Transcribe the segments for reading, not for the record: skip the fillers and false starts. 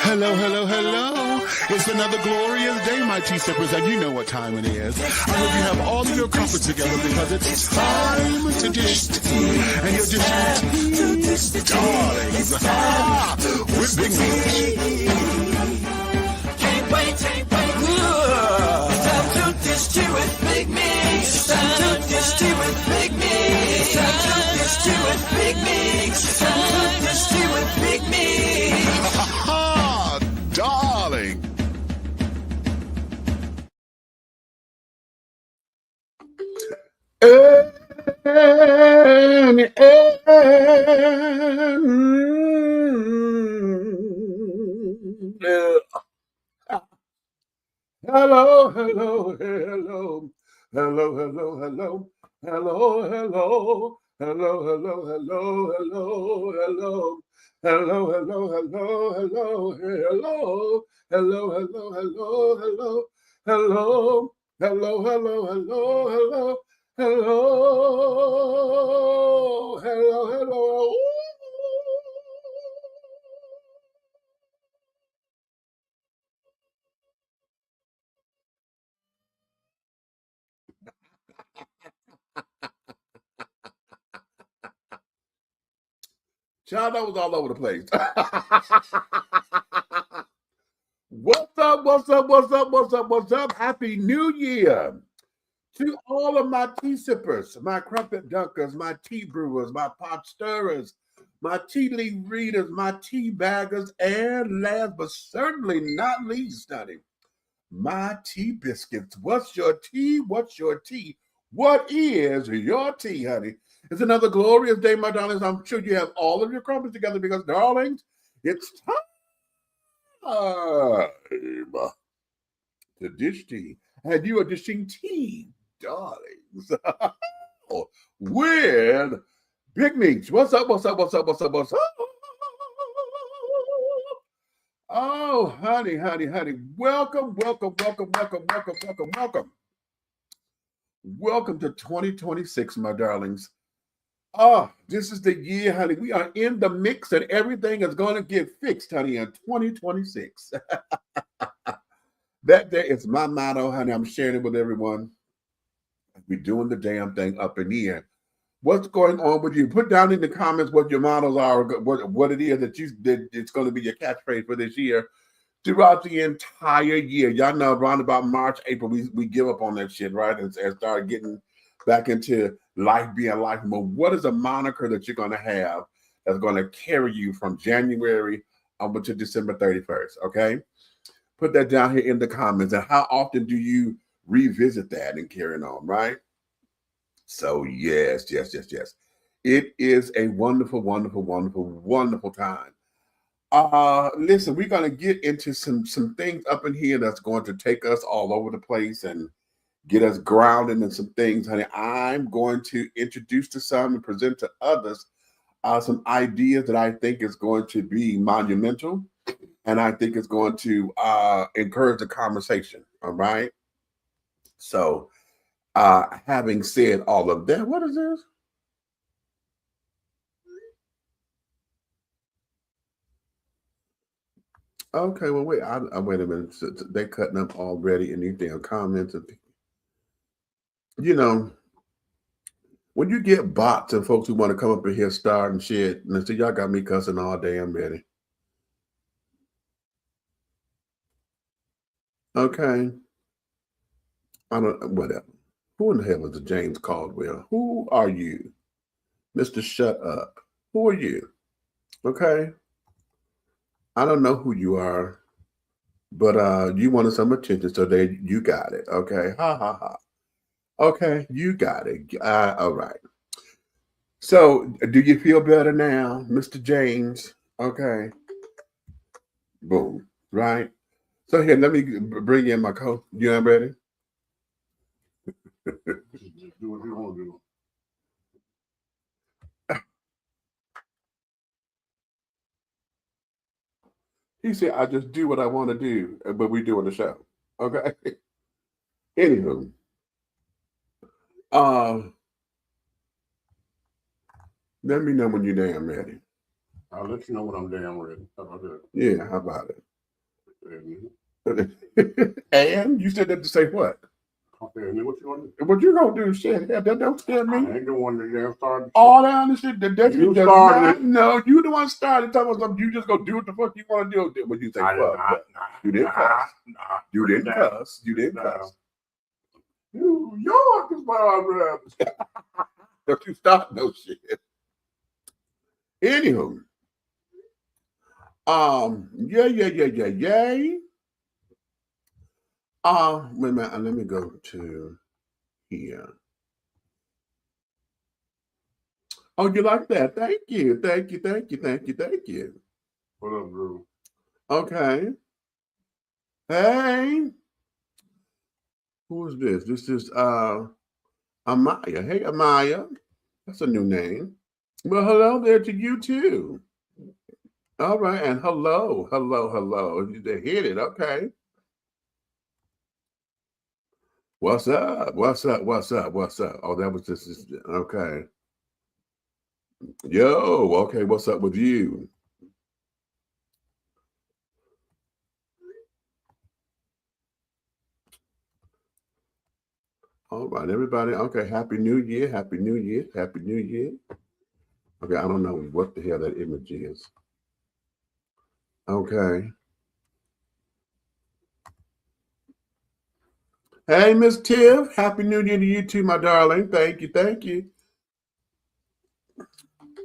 Hello, hello, hello. It's another glorious day, my tea sippers, and you know what time it is. I hope you have all of your crumpets together because it's time to dish tea. And you're dishing tea, darlings, with Big Meat. Can't wait. It's time to dish tea with Big Meat. It's time to dish tea with Big Meat. It's time to dish tea with Big Meat. It's time to dish tea with Big Meat. Darling. Hello, hello, hello. Hello, hello, hello. Hello, hello. Hello, hello, hello, hello, hello. Hello, hello, hello, hello, hello. Hello, hello, hello, hello. Hello. Hello, hello, hello, hello. Hello. Hello, hello. Child, that was all over the place. What's up, what's up, what's up, what's up, what's up? Happy New Year to all of my tea sippers, my crumpet dunkers, my tea brewers, my pot stirrers, my tea leaf readers, my tea baggers, and last but certainly not least, honey, my tea biscuits. What's your tea? What's your tea? What is your tea, honey? It's another glorious day, my darlings. I'm sure you have all of your crumpets together because, darlings, it's time to dish tea. And you are dishing tea, darlings, with Big Meats. What's up, what's up, what's up, what's up, what's up? Oh, honey. Welcome. Welcome to 2026, my darlings. This is the year, honey. We are in the mix and everything is going to get fixed, honey, in 2026. That is my motto, honey. I'm sharing it with everyone. We're doing the damn thing up in here. What's going on with you? Put down in the comments what your mottos are, what it is that it's going to be your catchphrase for this year throughout the entire year. Y'all know around about March, April, we give up on that shit, right? And start getting back into life being life. But what is a moniker that you're going to have that's going to carry you from January up to December 31st, okay? Put that down here in the comments. And how often do you revisit that and carry on, right? So yes. It is a wonderful time. Listen, we're going to get into some things up in here that's going to take us all over the place and get us grounded in some things, honey. I'm going to introduce to some and present to others some ideas that I think is going to be monumental, and I think it's going to encourage the conversation, all right? So, having said all of that, what is this? Okay, well, wait a minute. So they're cutting up already in these damn comments. You know, when you get bots and folks who want to come up in here starting shit, and so y'all got me cussing all damn ready. Okay. I don't, whatever. Who in the hell is the James Caldwell? Who are you? Mr. Shut Up. Who are you? Okay. I don't know who you are, but you wanted some attention, so there you got it. Okay. Ha ha ha. Okay, you got it. All right. So, do you feel better now, Mr. James? Okay. Boom. Right. So here, let me bring in my coat. You ready? Do what you want to do. He said, I just do what I want to do, but we doing the show. Okay. Anywho. Let me know when you're damn ready. I'll let you know when I'm damn ready. How about that? Yeah, how about it? And you said that to say what? Okay, and then what you gonna do? What you gonna do? Shit, that don't scare me. I ain't the one that damn started. All that other shit, that You just started it. no, you the one started talking about something. You just go do what the fuck you want to do. What you say? Fuck. You didn't cuss. You didn't cuss. You didn't cuss. You York is my Don't you start no shit. Anywho, yay. Wait a minute. Let me go to here. Oh, you like that? Thank you. What up, Drew? Okay. Hey. Who is this? This is Amaya. Hey, Amaya. That's a new name. Well, hello there to you too. All right, and hello. They hit it. Okay. What's up? Oh, that was just okay. Yo, okay, what's up with you? All right, everybody. Okay, Happy New Year. Okay, I don't know what the hell that image is. Okay. Hey, Miss Tiff. Happy New Year to you too, my darling. Thank you.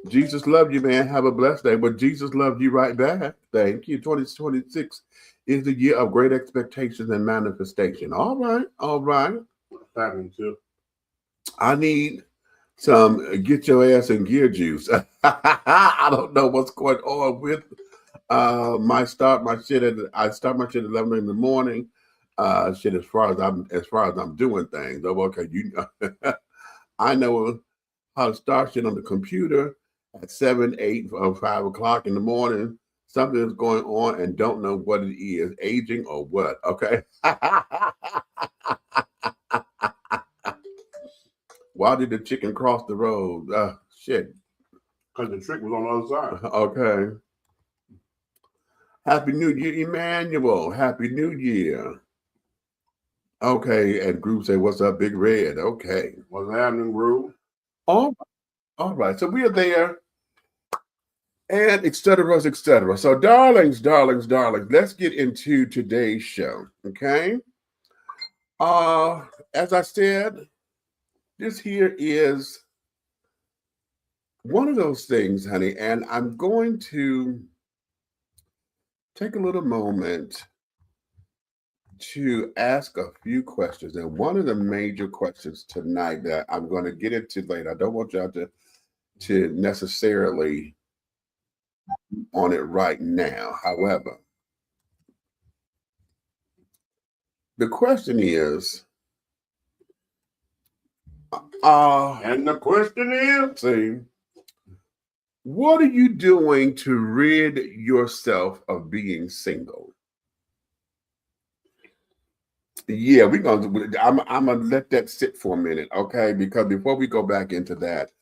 Jesus loved you, man. Have a blessed day. But Jesus loved you right back. Thank you. 2026 is the year of great expectations and manifestation. All right. What's happening, Tiff? I need some get your ass in gear juice. I don't know what's going on with I start my shit at 11 in the morning. Shit, as far as I'm doing things. Oh, okay, I know how to start shit on the computer at 7, 8, or 5 o'clock in the morning. Something is going on and don't know what it is, aging or what. Okay. Why did the chicken cross the road? Shit. Because the trick was on the other side. Okay. Happy New Year, Emmanuel. Happy New Year. Okay, and Groove say, "What's up, Big Red?" Okay. What's happening, Groove? All right. So we are there, and et cetera. So, darlings, let's get into today's show. Okay. As I said, this here is one of those things, honey, and I'm going to take a little moment to ask a few questions. And one of the major questions tonight that I'm going to get into later, I don't want y'all to necessarily on it right now. However, the question is, And the question is, see, what are you doing to rid yourself of being single? Yeah, I'm gonna let that sit for a minute, okay? Because before we go back into that,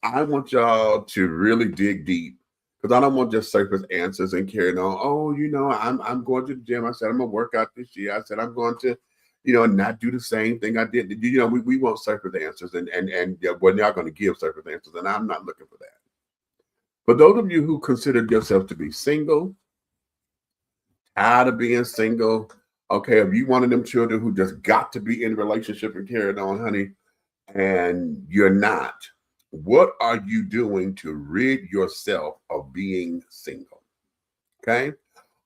I want y'all to really dig deep, because I don't want just surface answers and carrying on. Oh, I'm going to the gym. I said I'm gonna work out this year. I said I'm going to, not do the same thing I did. We want surface answers, and we're not going to give surface answers, and I'm not looking for that. For those of you who consider yourself to be single, tired of being single, okay, if you one of them children who just got to be in a relationship and carried on, honey, and you're not, what are you doing to rid yourself of being single? Okay.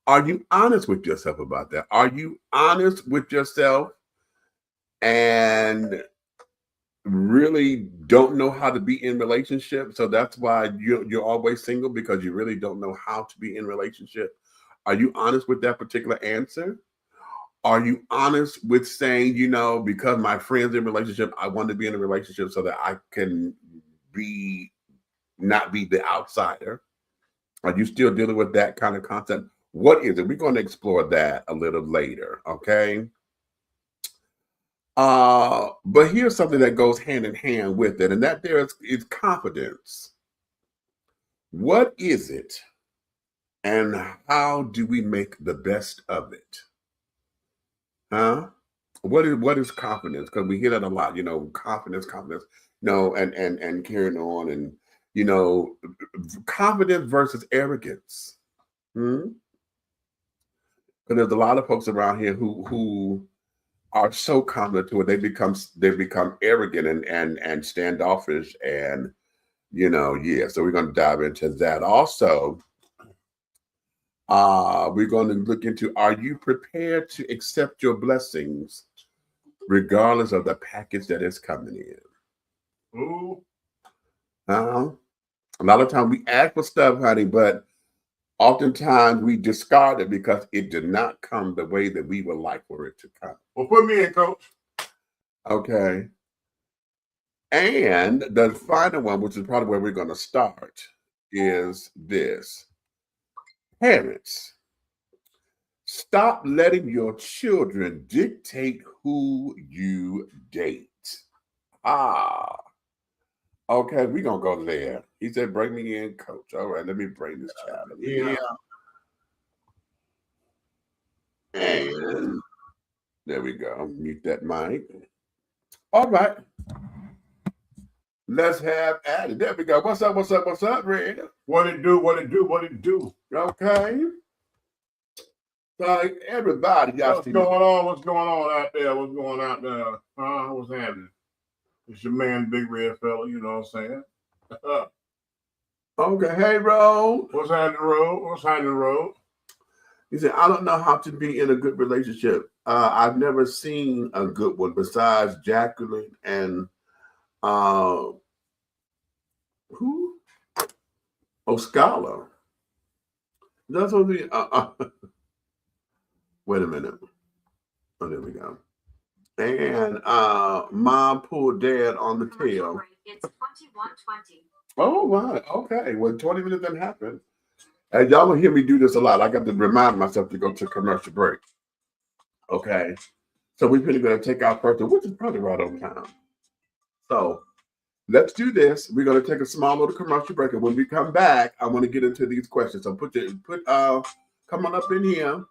Are you honest with yourself about that? Are you honest with yourself and really don't know how to be in relationship? So that's why you're always single, because you really don't know how to be in relationship. Are you honest with that particular answer? Are you honest with saying, because my friend's in a relationship, I want to be in a relationship so that I can not be the outsider? Are you still dealing with that kind of concept? What is it? We're going to explore that a little later, okay? But here's something that goes hand in hand with it, and that there is confidence. What is it, and how do we make the best of it? Huh? What is confidence? Because we hear that a lot, confidence, and carrying on, and confidence versus arrogance. Because there's a lot of folks around here who are so confident to it they become arrogant and standoffish, and so we're going to dive into that also. We're going to look into, are you prepared to accept your blessings regardless of the package that is coming in? Ooh. A lot of times we ask for stuff, honey, but oftentimes we discard it because it did not come the way that we would like for it to come. Well, put me in, Coach. Okay. And the final one, which is probably where we're going to start, is this. Parents, stop letting your children dictate who you date. Okay, we're going to go there. He said, bring me in, Coach. All right, let me bring this child in. And there we go. Mute that mic. All right. Let's have Addie. There we go. What's up, Red? What it do? Okay. So everybody got What's going on out there? What's going out there? What's happening? It's your man, Big Red Fella, you know what I'm saying? Okay, hey, Ro. What's happening, Ro? He said, I don't know how to be in a good relationship. I've never seen a good one besides Jacqueline and who? Oscala. That's what we. Wait a minute. Oh, there we go. And mom pulled dad on the tail. It's 21:20. Oh, wow. Okay. Well, 20 minutes didn't happen. And y'all will hear me do this a lot. I got to remind myself to go to commercial break. Okay. So we're pretty going to take our first one, which is probably right on time. So let's do this. We're going to take a small little commercial break. And when we come back, I want to get into these questions. So come on up in here.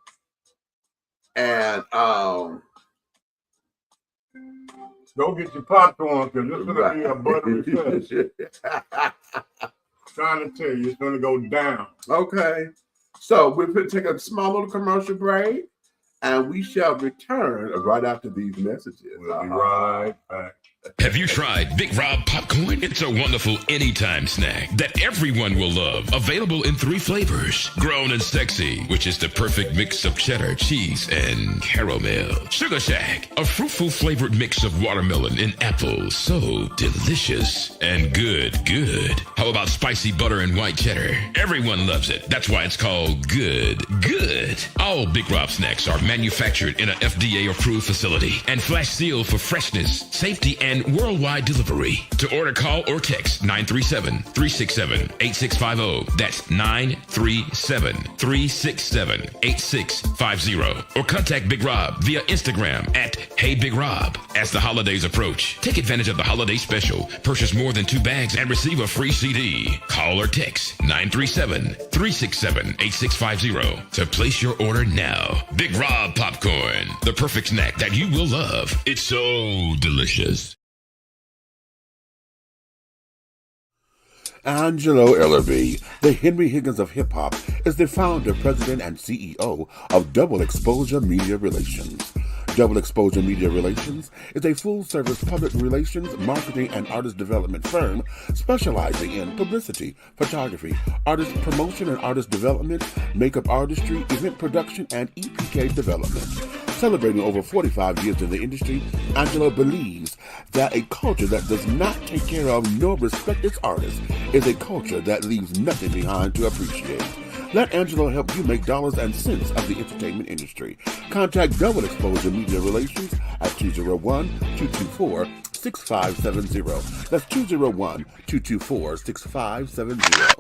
And go get your popcorn, because this is going to be a buttery fest. Trying to tell you, it's going to go down. Okay. So we're going to take a small little commercial break, and we shall return right after these messages. We'll be right back. Have you tried Big Rob Popcorn? It's a wonderful anytime snack that everyone will love. Available in 3 flavors. Grown and Sexy, which is the perfect mix of cheddar, cheese, and caramel. Sugar Shack, a fruitful flavored mix of watermelon and apple. So delicious and good. How about spicy butter and white cheddar? Everyone loves it. That's why it's called good. All Big Rob snacks are manufactured in an FDA-approved facility and flash sealed for freshness, safety, and worldwide delivery. To order, call or text 937-367-8650. That's 937-367-8650. Or contact Big Rob via Instagram at Hey Big Rob. As the holidays approach, take advantage of the holiday special. Purchase more than 2 bags and receive a free CD. Call or text 937-367-8650 to place your order now. Big Rob Popcorn, the perfect snack that you will love. It's so delicious. Angelo Ellerby, the Henry Higgins of hip-hop, is the founder, president, and CEO of Double Exposure Media Relations. Double Exposure Media Relations is a full-service public relations, marketing, and artist development firm specializing in publicity, photography, artist promotion and artist development, makeup artistry, event production, and EPK development. Celebrating over 45 years in the industry, Angelo believes that a culture that does not take care of nor respect its artists is a culture that leaves nothing behind to appreciate. Let Angelo help you make dollars and cents of the entertainment industry. Contact Double Exposure Media Relations at 201-224-6570. That's 201-224-6570.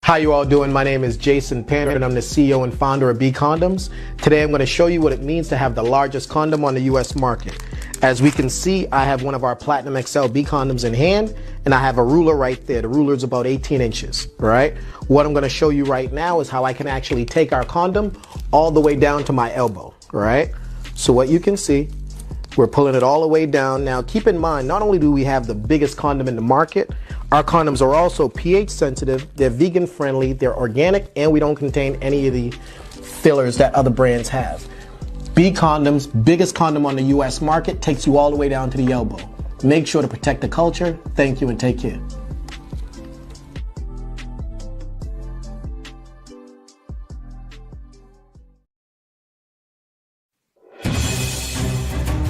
How you all doing? My name is Jason Panner, and I'm the CEO and founder of B Condoms. Today I'm going to show you what it means to have the largest condom on the U.S. market. As we can see, I have one of our Platinum XL B condoms in hand, and I have a ruler right there. The ruler is about 18 inches, right? What I'm gonna show you right now is how I can actually take our condom all the way down to my elbow, right? So what you can see, we're pulling it all the way down. Now, keep in mind, not only do we have the biggest condom in the market, our condoms are also pH sensitive, they're vegan friendly, they're organic, and we don't contain any of the fillers that other brands have. B condoms, biggest condom on the US market, takes you all the way down to the elbow. Make sure to protect the culture. Thank you and take care.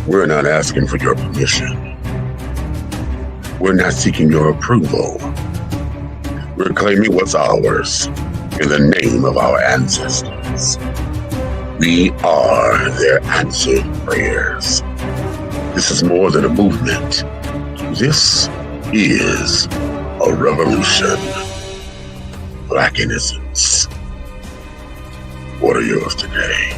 We're not asking for your permission. We're not seeking your approval. We're claiming what's ours in the name of our ancestors. We are their answered prayers. This is more than a movement. This is a revolution. Black innocence. What are yours today?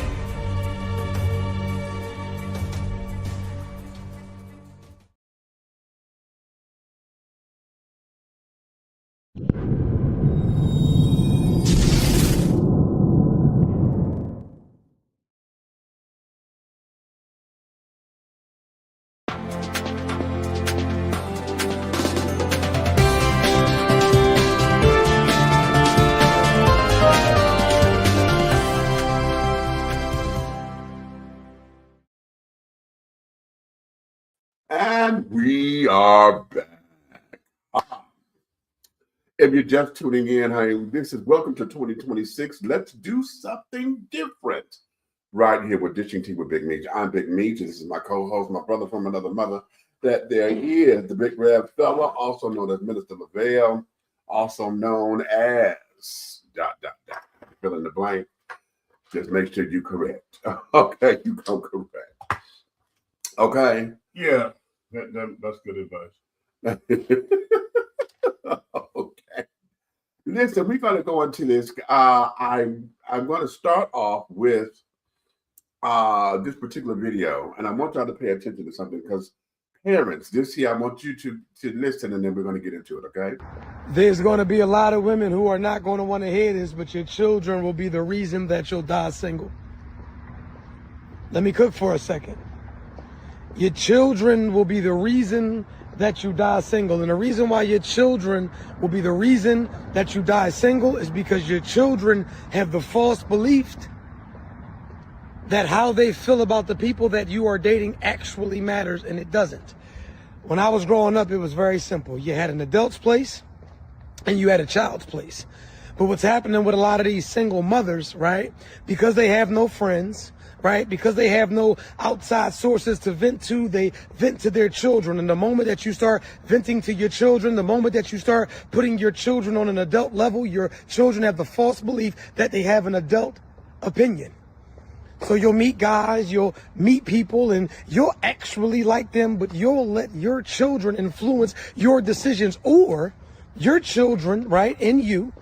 And we are back. If you're just tuning in, honey, this is welcome to 2026. Let's do something different right here with Dishing Tea with Big Meech. I'm Big Meech. This is my co-host, my brother from another mother. That there is the Big Red Fella, also known as Minister LaVelle, also known as ... Fill in the blank. Just make sure you correct. Okay, you come correct. Okay. Yeah, that's good advice. Okay. Listen, we're going to go into this. I'm going to start off with this particular video, and I want y'all to pay attention to something because parents, this here, I want you to listen, and then we're going to get into it, okay? There's going to be a lot of women who are not going to want to hear this, but your children will be the reason that you'll die single. Let me cook for a second. Your children will be the reason that you die single. And the reason why your children will be the reason that you die single is because your children have the false belief that how they feel about the people that you are dating actually matters, and it doesn't. When I was growing up, it was very simple. You had an adult's place and you had a child's place. But what's happening with a lot of these single mothers, right? Because they have no friends, right? Because they have no outside sources to vent to, they vent to their children. And the moment that you start venting to your children, the moment that you start putting your children on an adult level, your children have the false belief that they have an adult opinion. So you'll meet guys, you'll meet people, and you'll actually like them, but you'll let your children influence your decisions, or your children, right, and you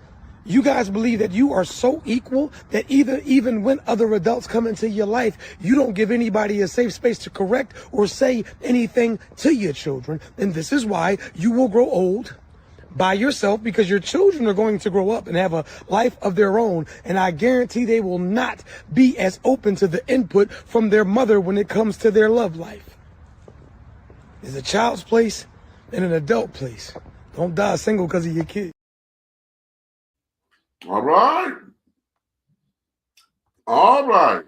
guys believe that you are so equal that even when other adults come into your life, you don't give anybody a safe space to correct or say anything to your children. And this is why you will grow old by yourself, because your children are going to grow up and have a life of their own. And I guarantee they will not be as open to the input from their mother when it comes to their love life. There's a child's place and an adult place. Don't die single because of your kids. All right. All right.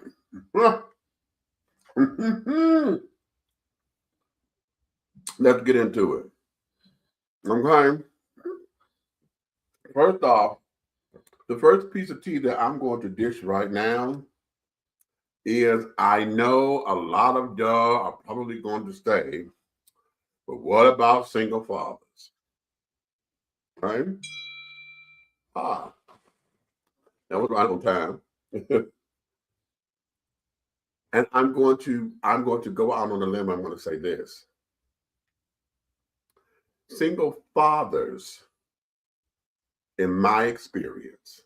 Let's get into it. Okay. First off, the first piece of tea that I'm going to dish right now is, I know a lot of y'all are probably going to say, but what about single fathers? Right? That was right on time. And I'm going to go out on a limb. I'm going to say this. Single fathers, in my experience,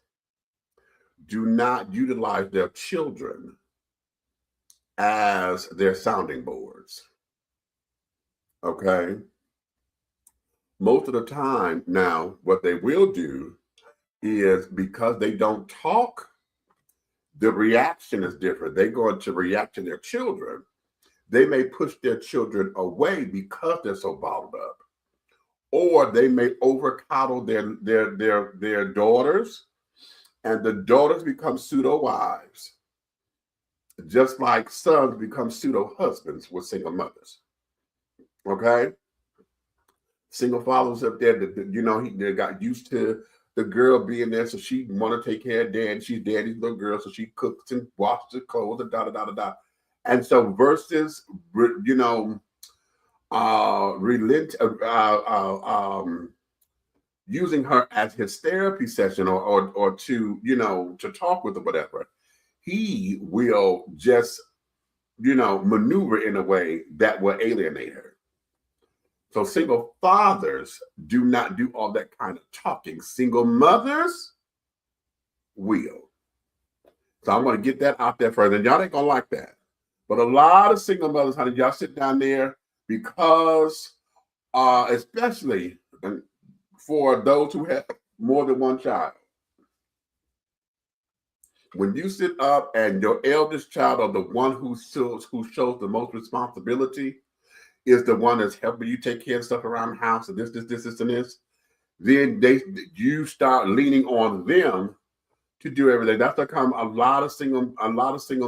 do not utilize their children as their sounding boards. Okay. Most of the time now, what they will do is because they don't talk, the reaction is different. They go into react to their children. They may push their children away because they're so bottled up, or they may over coddle their daughters, and the daughters become pseudo wives, just like sons become pseudo husbands with single mothers. Okay, single fathers up there, they got used to the girl being there, so she want to take care of dad. She's daddy's little girl, so she cooks and washes the clothes and da da da da da. And so versus using her as his therapy session or to talk with or whatever, he will just maneuver in a way that will alienate her. So single fathers do not do all that kind of talking. Single mothers will. So I want to get that out there further. And y'all ain't gonna like that. But a lot of single mothers, honey, y'all sit down there because especially for those who have more than one child. When you sit up and your eldest child, or the one who shows the most responsibility, is the one that's helping you take care of stuff around the house and this, and this, then you start leaning on them to do everything. That's become a lot of single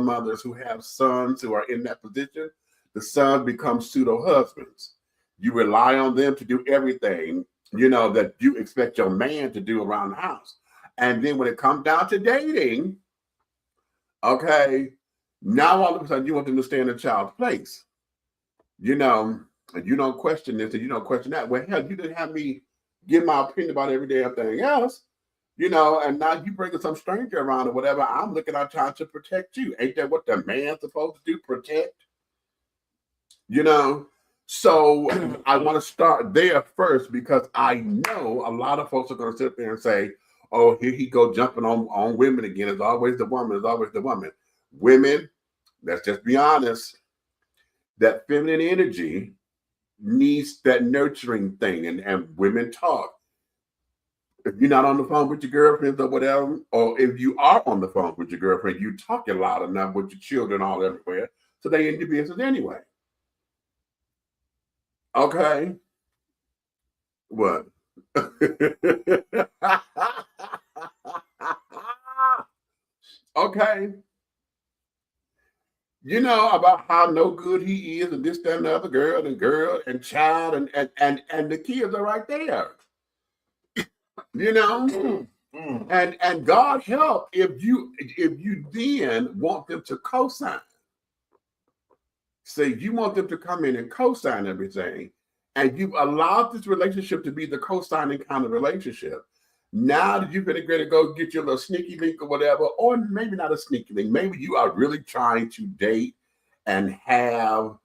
mothers who have sons who are in that position. The sons become pseudo husbands. You rely on them to do everything, that you expect your man to do around the house. And then when it comes down to dating, okay, now all of a sudden you want them to stay in the child's place. And you don't question this and you don't question that. Well, hell, you didn't have me give my opinion about every damn thing else, and now you bringing some stranger around or whatever. I'm looking out trying to protect you. Ain't that what the man's supposed to do? Protect? So I want to start there first, because I know a lot of folks are going to sit there and say, oh, here he go jumping on women again. It's always the woman. It's always the woman. Women, let's just be honest. That feminine energy needs that nurturing thing, and women talk. If you're not on the phone with your girlfriends or whatever, or if you are on the phone with your girlfriend, you talking loud enough with your children all everywhere, so they in your business anyway. Okay. What? Okay. About how no good he is, and this, that, and the other, girl and child, and the kids are right there. And God help if you then want them to co-sign. Say you want them to come in and co-sign everything, and you've allowed this relationship to be the co-signing kind of relationship. Now that you've been ready to go get your little sneaky link or whatever, or maybe not a sneaky link, maybe you are really trying to date and have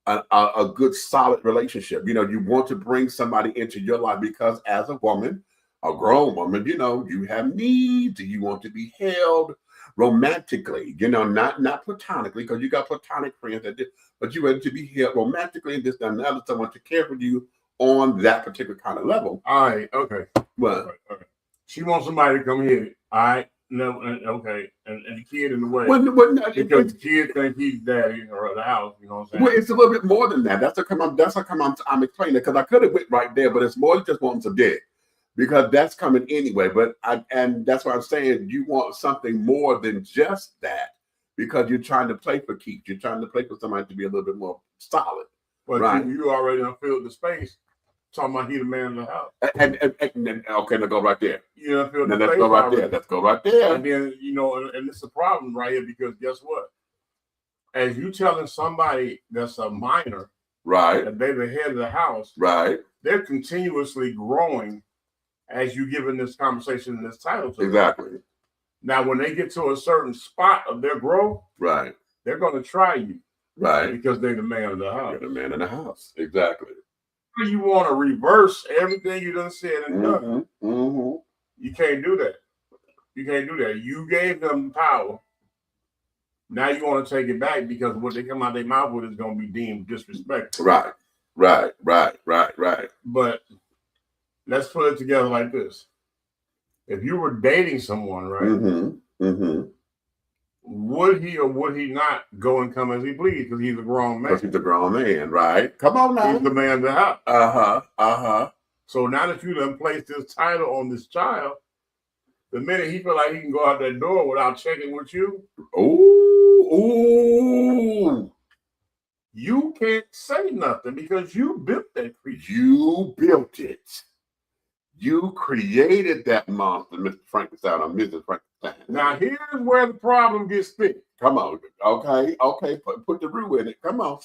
a good, solid relationship. You want to bring somebody into your life because as a woman, a grown woman, you have needs. You want to be held romantically, not platonically, because you got platonic friends that did, but you want to be held romantically and this, that, and the other, someone to care for you on that particular kind of level. All right, okay. Well, okay. She wants somebody to come here. All right, no, okay, and the kid in the way. Because the kid think he's daddy or the house, you know what I'm saying? Well, it's a little bit more than that. That's how come I'm explaining it, because I could have went right there, but it's more than just wanting some dick, because that's coming anyway. And that's why I'm saying you want something more than just that, because you're trying to play for keeps. You're trying to play for somebody to be a little bit more solid. But right? You already filled the space. Talking about he the man in the house. And okay, now go right there. Yeah, let's go right there. Let's go right there. And then and it's a problem right here, because guess what? As you telling somebody that's a minor, right, that they're the head of the house, right, they're continuously growing as you giving this conversation and this title to exactly. Them. Now, when they get to a certain spot of their growth, right, they're going to try you, right, because they're the man of the house. You're the man in the house, exactly. You want to reverse everything you done said and done. Mm-hmm. You can't do that. You can't do that. You gave them power. Now you want to take it back, because what they come out their mouth with is going to be deemed disrespectful. Right. Right. But let's put it together like this. If you were dating someone, right, would he or would he not go and come as he pleased? Because he's a grown man. Because he's a grown man, right? Come on now. He's the man of the house. So now that you done placed this title on this child, the minute he feel like he can go out that door without checking with you, you can't say nothing because you built that creature. You built it. You created that monster, Mr. Frankenstein or Mrs. Frankenstein. Now here's where the problem gets fixed. Come on. Okay. Put the roux in it. Come on.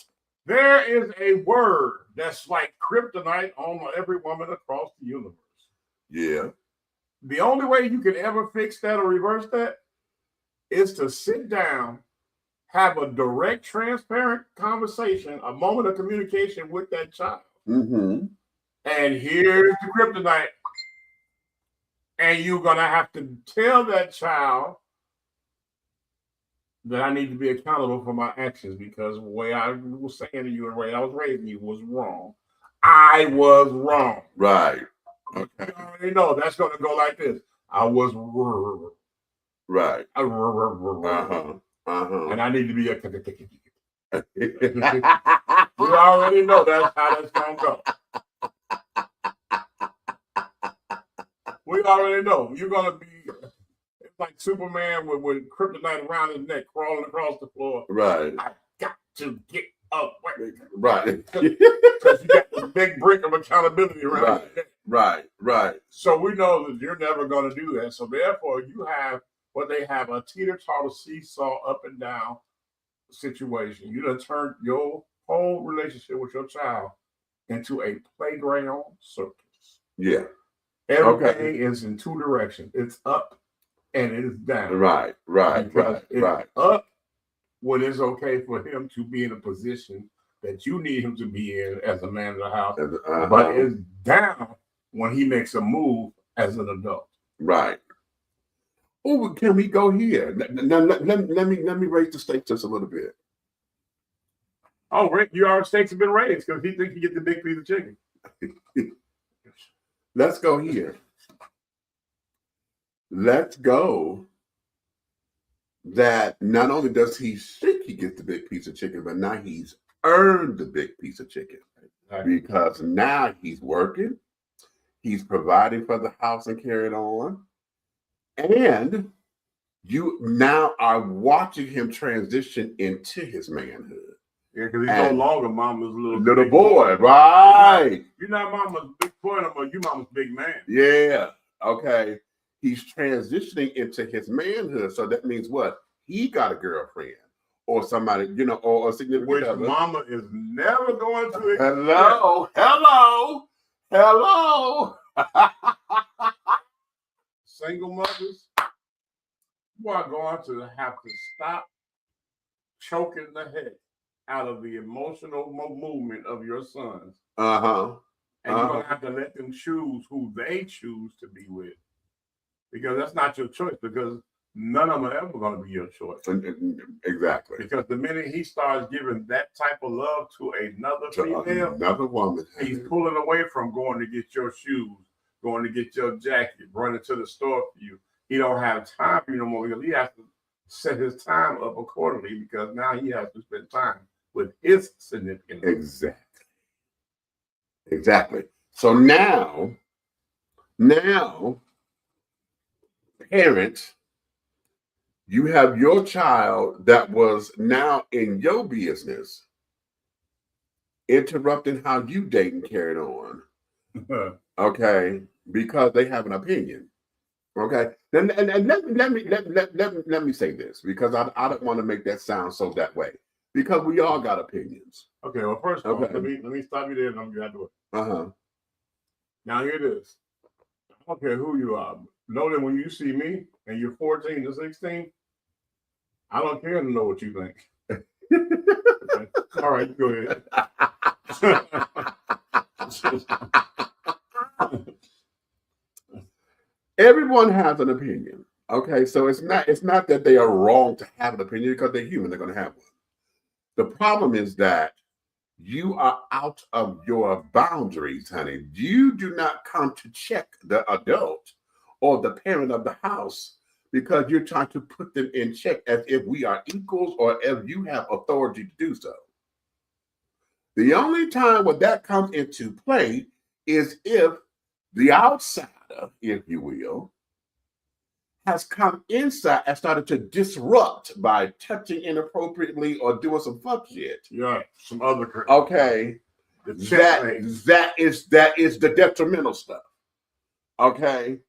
There is a word that's like kryptonite on every woman across the universe. Yeah. The only way you can ever fix that or reverse that is to sit down, have a direct, transparent conversation, a moment of communication with that child. And here's the kryptonite. And you're going to have to tell that child that I need to be accountable for my actions because the way I was saying to you and the way I was raising you was wrong. I was wrong. Right. Okay. You already know that's going to go like this. I was right. And I need to be a. We already know that's how that's going to go. We already know you're going to be like Superman with kryptonite around his neck, crawling across the floor. Right. I got to get away. Right. Because you got the big brick of accountability around your neck. Right. So we know that you're never going to do that. So therefore, you have what they have a teeter-totter seesaw up and down situation. You done turned your whole relationship with your child into a playground circus. Yeah. Everything is in two directions. It's up and it is down. Right. It's up when it's okay for him to be in a position that you need him to be in as a man of the house. But it's down when he makes a move as an adult. Right. Oh, can we go here? Now, let me raise the stakes just a little bit. Oh, Rick, your stakes have been raised because he thinks he gets the big piece of chicken. Let's go here. Let's go that not only does he think he gets the big piece of chicken, but now he's earned the big piece of chicken. Because now he's working, he's providing for the house and carrying on, and you now are watching him transition into his manhood. Yeah, because he's no longer mama's little boy, right? You're not mama's big boy no more. You mama's big man. Yeah. Okay. He's transitioning into his manhood. So that means what? He got a girlfriend or somebody, or a significant other. Which mama is never going to accept. Hello. Single mothers, you are going to have to stop choking the head out of the emotional movement of your sons. And you're going to have to let them choose who they choose to be with. Because that's not your choice, because none of them are ever going to be your choice. Exactly. Because the minute he starts giving that type of love to another female, another woman, he's pulling away from going to get your shoes, going to get your jacket, running to the store for you. He don't have time for you no more because he has to set his time up accordingly because now he has to spend time with his significant other. Exactly. So now, parents, you have your child that was now in your business, interrupting how you date and carried on. Okay, because they have an opinion. Okay, and let me say this because I don't want to make that sound so that way because we all got opinions. Okay, well, first of all, let me stop you there and I'm going to do it. Now here it is. I don't care who you are. Know that when you see me and you're 14 to 16, I don't care to know what you think. Okay. All right, go ahead. Everyone has an opinion. Okay, so it's not that they are wrong to have an opinion because they're human, they're going to have one. The problem is that you are out of your boundaries, honey. You do not come to check the adult or the parent of the house because you're trying to put them in check as if we are equals or if you have authority to do so. The only time when that comes into play is if the outsider, if you will, has come inside and started to disrupt by touching inappropriately or doing some fuck shit. Yeah, some other. Okay, that is the detrimental stuff. Okay,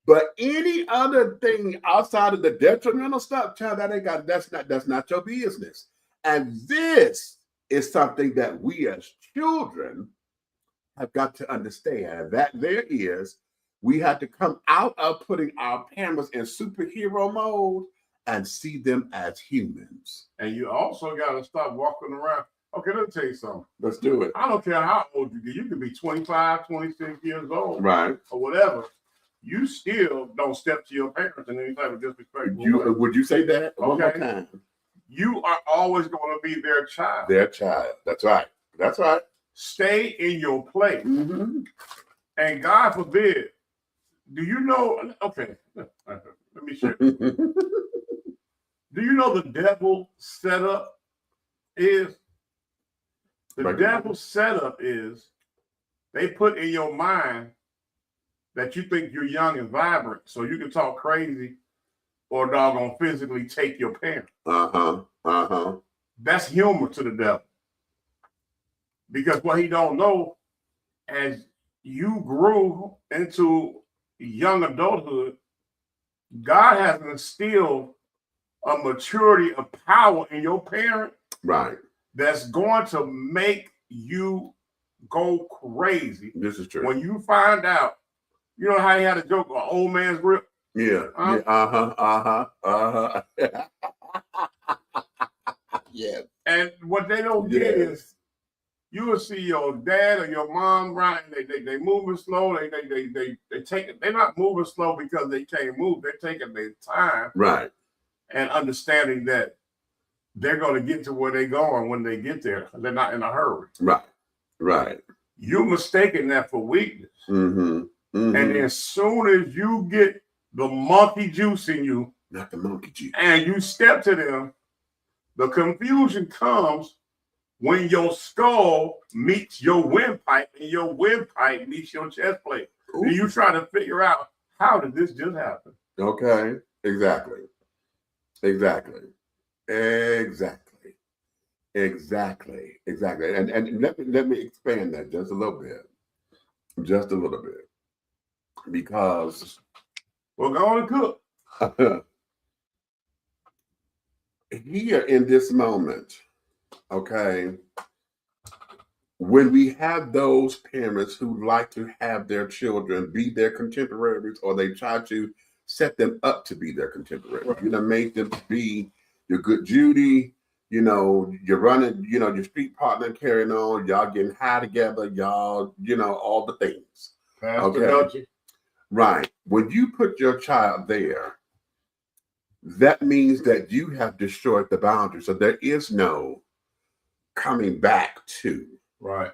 but any other thing outside of the detrimental stuff, child, that's not your business. And this is something that we as children have got to understand, that we had to come out of putting our parents in superhero mode and see them as humans. And you also got to stop walking around. Okay, let me tell you something. Let's do it. I don't care how old you get. You could be 25, 26 years old. Right. Or whatever. You still don't step to your parents in any type of disrespect. Would you say that? Okay. One more time. You are always going to be their child. Their child. That's right. That's right. Stay in your place. Mm-hmm. And God forbid, do you know? Okay, let me share. Do you know the devil setup is? The devil's setup is they put in your mind that you think you're young and vibrant, so you can talk crazy or doggone physically take your parent. That's humor to the devil. Because what he don't know, as you grew into young adulthood, God has instilled a maturity of power in your parent. Right. That's going to make you go crazy. This is true. When you find out, you know how he had a joke, an old man's grip? Yeah. Yeah. And what they don't get is you will see your dad or your mom riding, they moving slow, they take it, they're not moving slow because they can't move, they're taking their time. Right. And understanding that they're going to get to where they're going when they get there. They're not in a hurry. Right. Right. You're mistaking that for weakness. Mm-hmm. Mm-hmm. And as soon as you get the monkey juice in you, not the monkey juice, and you step to them, the confusion comes when your skull meets your windpipe and your windpipe meets your chest plate. Ooh. And you try to figure out, how did this just happen? Okay. Exactly. Exactly. Exactly. Exactly. Exactly. And let me expand that just a little bit. Just a little bit. Because we're going to cook. Here in this moment, okay, when we have those parents who like to have their children be their contemporaries, or they try to set them up to be their contemporaries, right. You know, make them be your good Judy, you know, you're running, you know, your street partner carrying on, y'all getting high together, y'all, you know, all the things. Okay. Right. When you put your child there, that means that you have destroyed the boundary. So there is no coming back to. Right.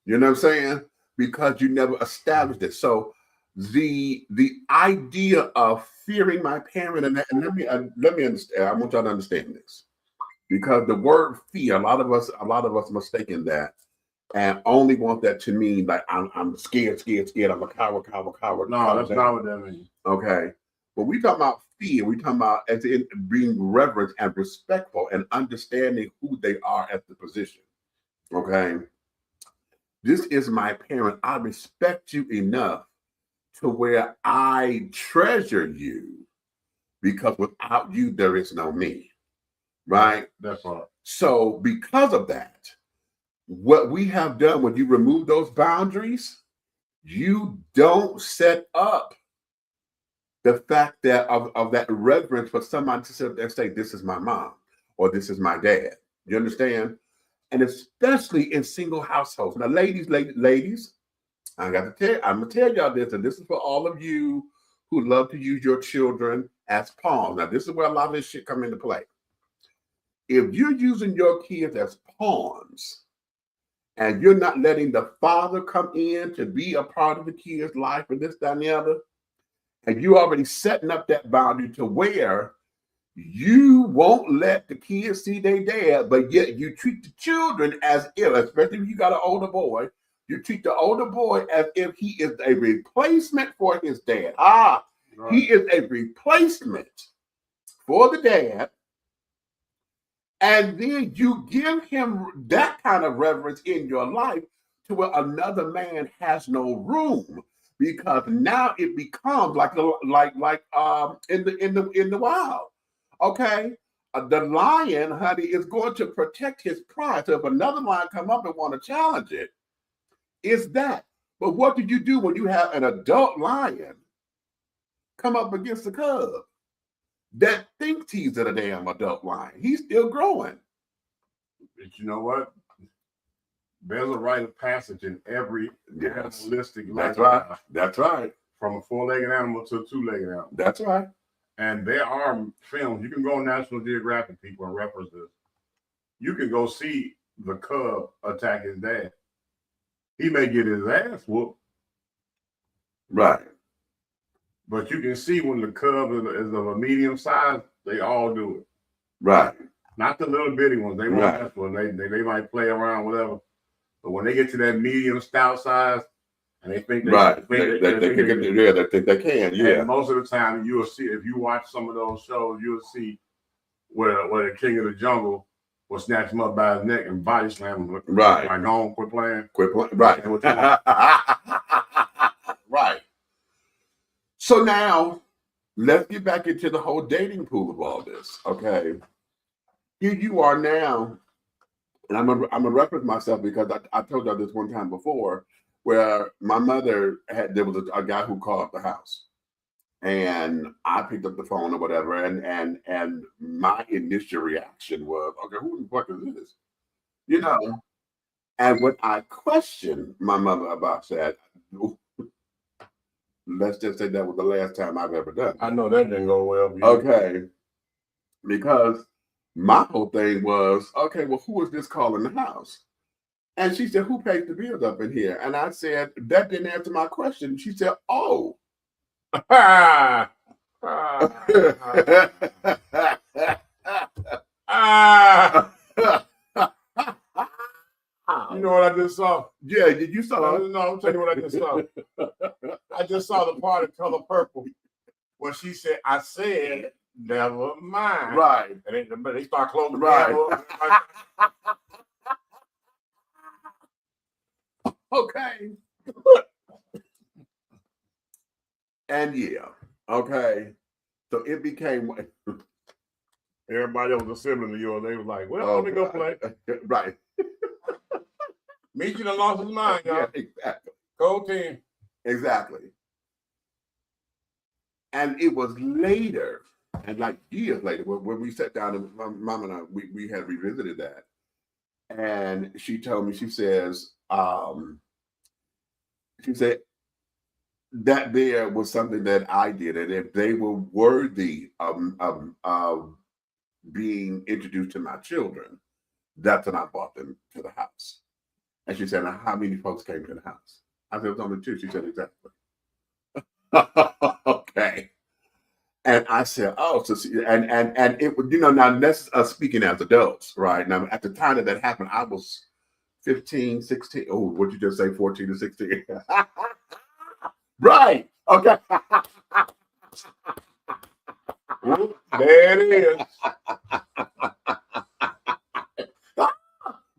You know what I'm saying? Because you never established it. So the idea of fearing my parent, and let me understand. I want y'all to understand this, because the word fear, a lot of us mistaken that and only want that to mean like I'm scared. I'm a coward. No, that's not what that means. Okay. When we talk about fear, we talk about as in being reverent and respectful and understanding who they are at the position. Okay. This is my parent. I respect you enough to where I treasure you, because without you, there is no me. Right? That's right. So because of that, what we have done, when you remove those boundaries, you don't set up the fact that of that reverence for somebody to sit there and say, this is my mom or this is my dad. You understand? And especially in single households. Now, ladies, I'm gonna tell y'all this, and this is for all of you who love to use your children as pawns. Now, this is where a lot of this shit come into play. If you're using your kids as pawns, and you're not letting the father come in to be a part of the kid's life and this, that, and the other, and you already setting up that boundary to where you won't let the kids see their dad, but yet you treat the children as if, especially if you got an older boy, you treat the older boy as if he is a replacement for his dad. Right. He is a replacement for the dad. And then you give him that kind of reverence in your life to where another man has no room, because now it becomes like in the wild. Okay, the lion, honey, is going to protect his pride. So if another lion come up and want to challenge it, it's that. But what do you do when you have an adult lion come up against the cub that thinks he's a damn adult lion? He's still growing. But you know what? There's a rite of passage in every animalistic life. That's right. That's right. From a four-legged animal to a two-legged animal. That's right. And there are films. You can go on National Geographic, people, and reference this. You can go see the cub attack his dad. He may get his ass whooped. Right. But you can see when the cub is of a medium size, they all do it. Right. Not the little bitty ones. They won't mess with them. They might play around, whatever. But when they get to that medium stout size, and they think they think they can. Yeah. And most of the time, you will see, if you watch some of those shows, you'll see where the king of the jungle will snatch him up by his neck and body slam him. Right. Like, go on, quit playing. Right. Right. So now, let's get back into the whole dating pool of all this. Okay. Here you are now, and I'm gonna reference myself because I told y'all this one time before, where my mother there was a guy who called the house, and I picked up the phone or whatever, and my initial reaction was, okay, who the fuck is this? You know, and when I questioned my mother about that, let's just say that was the last time I've ever done it. I know that didn't go well for you. Okay, because my whole thing was, okay, well, who is this calling the house? And she said, who pays the bills up in here? And I said, that didn't answer my question. She said, oh. You know what I just saw? Yeah, did you saw it? No, I'm telling you what I just saw. I just saw the part of Color Purple where she said, I said, never mind. Right. And they start closing the right. Okay. And yeah, okay. So it became everybody else was assembling to you, and they was like, well, let me go play. Right. Meechy done lost his mind, y'all. Yeah, exactly. Cold team. Exactly. And it was later, and like years later, when we sat down and Mom and I, we had revisited that. And she told me, she said, that there was something that I did, and if they were worthy of being introduced to my children, that's when I brought them to the house. And she said, now, how many folks came to the house? I said, it was only two. She said, exactly. Okay. And I said, oh, so and it would, now that's us speaking as adults, right? Now, at the time that happened, I was 15, 16. Oh, what'd you just say, 14 to 16? Right. Okay. There it is.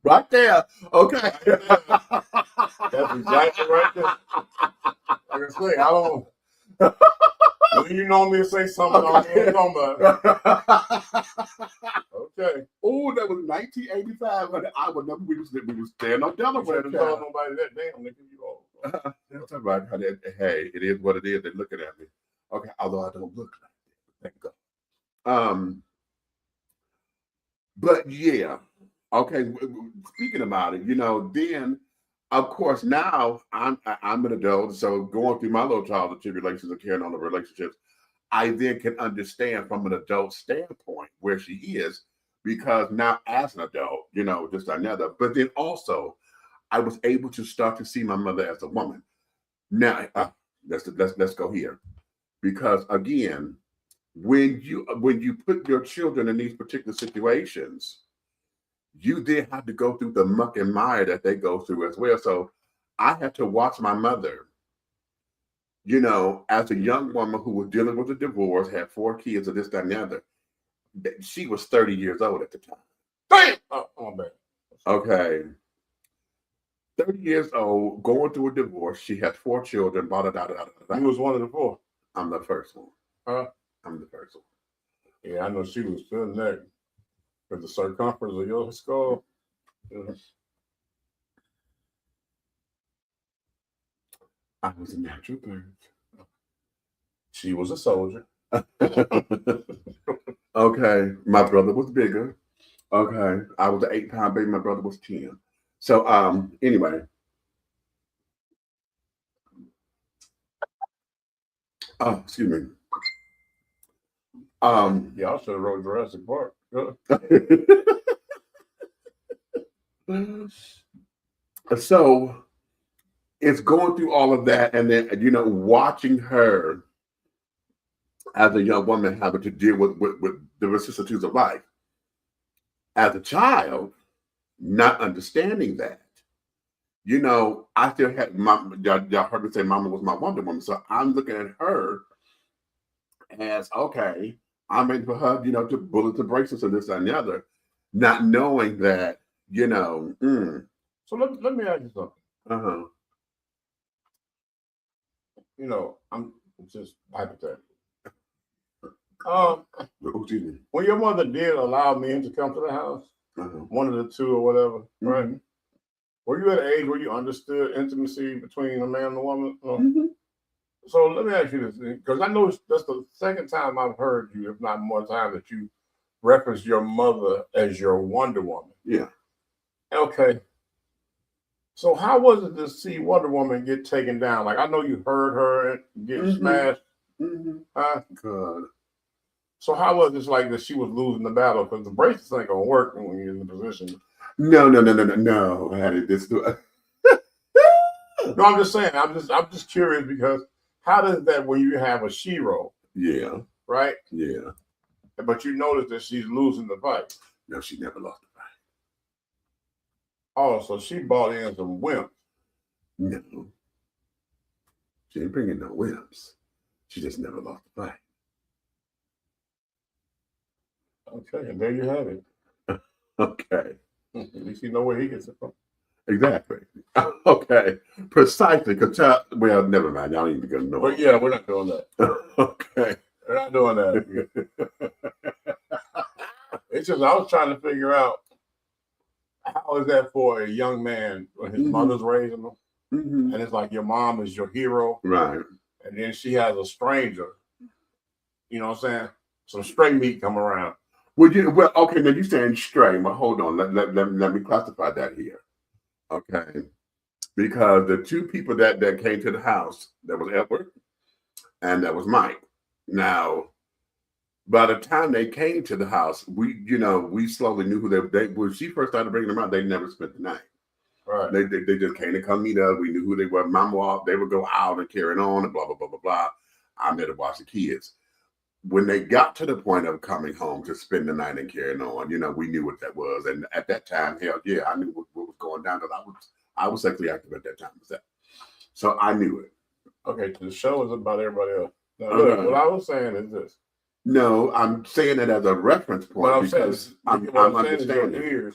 Right there. Okay. That's exactly right there. Like I say, I don't. When you normally say something, okay. I don't know what you're talking about. Okay. Oh, that was 1985. And I would never. We was staying on Delaware. You told nobody that damn nigga you old. That's all right. Hey, it is what it is. They're looking at me. Okay, although I don't look like that. Thank God. But yeah. Okay. Speaking about it, then of course now I'm an adult, so going through my little trials and tribulations and carrying on the relationships, I then can understand from an adult standpoint where she is, because now as an adult, just another. But then also, I was able to start to see my mother as a woman. Now, let's go here, because again, when you put your children in these particular situations, you did have to go through the muck and mire that they go through as well. So I had to watch my mother, as a young woman who was dealing with a divorce, had 4 kids, or this, that, and the other. She was 30 years old at the time. Damn! Oh, man. Okay. 30 years old, going through a divorce. She had 4 children, blah, blah, blah, blah, blah. You was one of the 4. I'm the first one. Huh? I'm the first one. Yeah, I know she was feeling that with the circumference of your skull. I was a natural birth. She was a soldier. Okay. My brother was bigger. Okay. I was an 8-pound baby. My brother was 10. So, anyway. Oh, excuse me. Yeah, I should have wrote Jurassic Park. So it's going through all of that, and then watching her as a young woman having to deal with the vicissitudes of life. As a child, not understanding that, I still had y'all heard me say Mama was my Wonder Woman. So I'm looking at her as, okay, I'm ready for her, to bullets and braces and this and the other, not knowing that, So let me ask you something. Uh-huh. I'm just hypothetical. Excuse me. When your mother did allow men to come to the house, one of the 2 or whatever, right? Were you at an age where you understood intimacy between a man and a woman? So let me ask you this, because I know that's the second time I've heard you, if not more time, that you reference your mother as your Wonder Woman. Yeah. Okay. So how was it to see Wonder Woman get taken down? Like, I know you heard her get smashed. God. So how was it like that she was losing the battle? Because the braces ain't gonna work when you're in the position. No. No, I'm just saying. I'm just curious, because how does that when you have a She-Ra? Yeah. Right. Yeah. But you notice that she's losing the fight. No, she never lost the fight. Oh, so she bought in some wimps. No. She didn't bring in no wimps. She just never lost the fight. Okay, and there you have it. Okay. At least you know where he gets it from. Exactly. Okay. Precisely. Well, never mind. Y'all need to go know. But yeah, we're not doing that. Okay. We're not doing that. It's just I was trying to figure out, how is that for a young man when his mother's raising him, and it's like your mom is your hero, right? And then she has a stranger. You know what I'm saying? Some stray meat come around. Well, okay. Now you're saying stray, but hold on. Let me classify that here. Okay, because the 2 people that came to the house, that was Edward and that was Mike. Now, by the time they came to the house, we slowly knew who they when she first started bringing them out, they never spent the night. Right. They just came to come meet us. We knew who they were. Mama, they would go out and carry on and blah, blah, blah, blah, blah. I'm there to watch the kids. When they got to the point of coming home to spend the night and carrying on, we knew what that was. And at that time, hell yeah, I knew what was going down, because I was sexually active at that time. So I knew it. Okay, the show is about everybody else. Now, look, what I was saying is this. No, I'm saying it as a reference point because I'm understanding.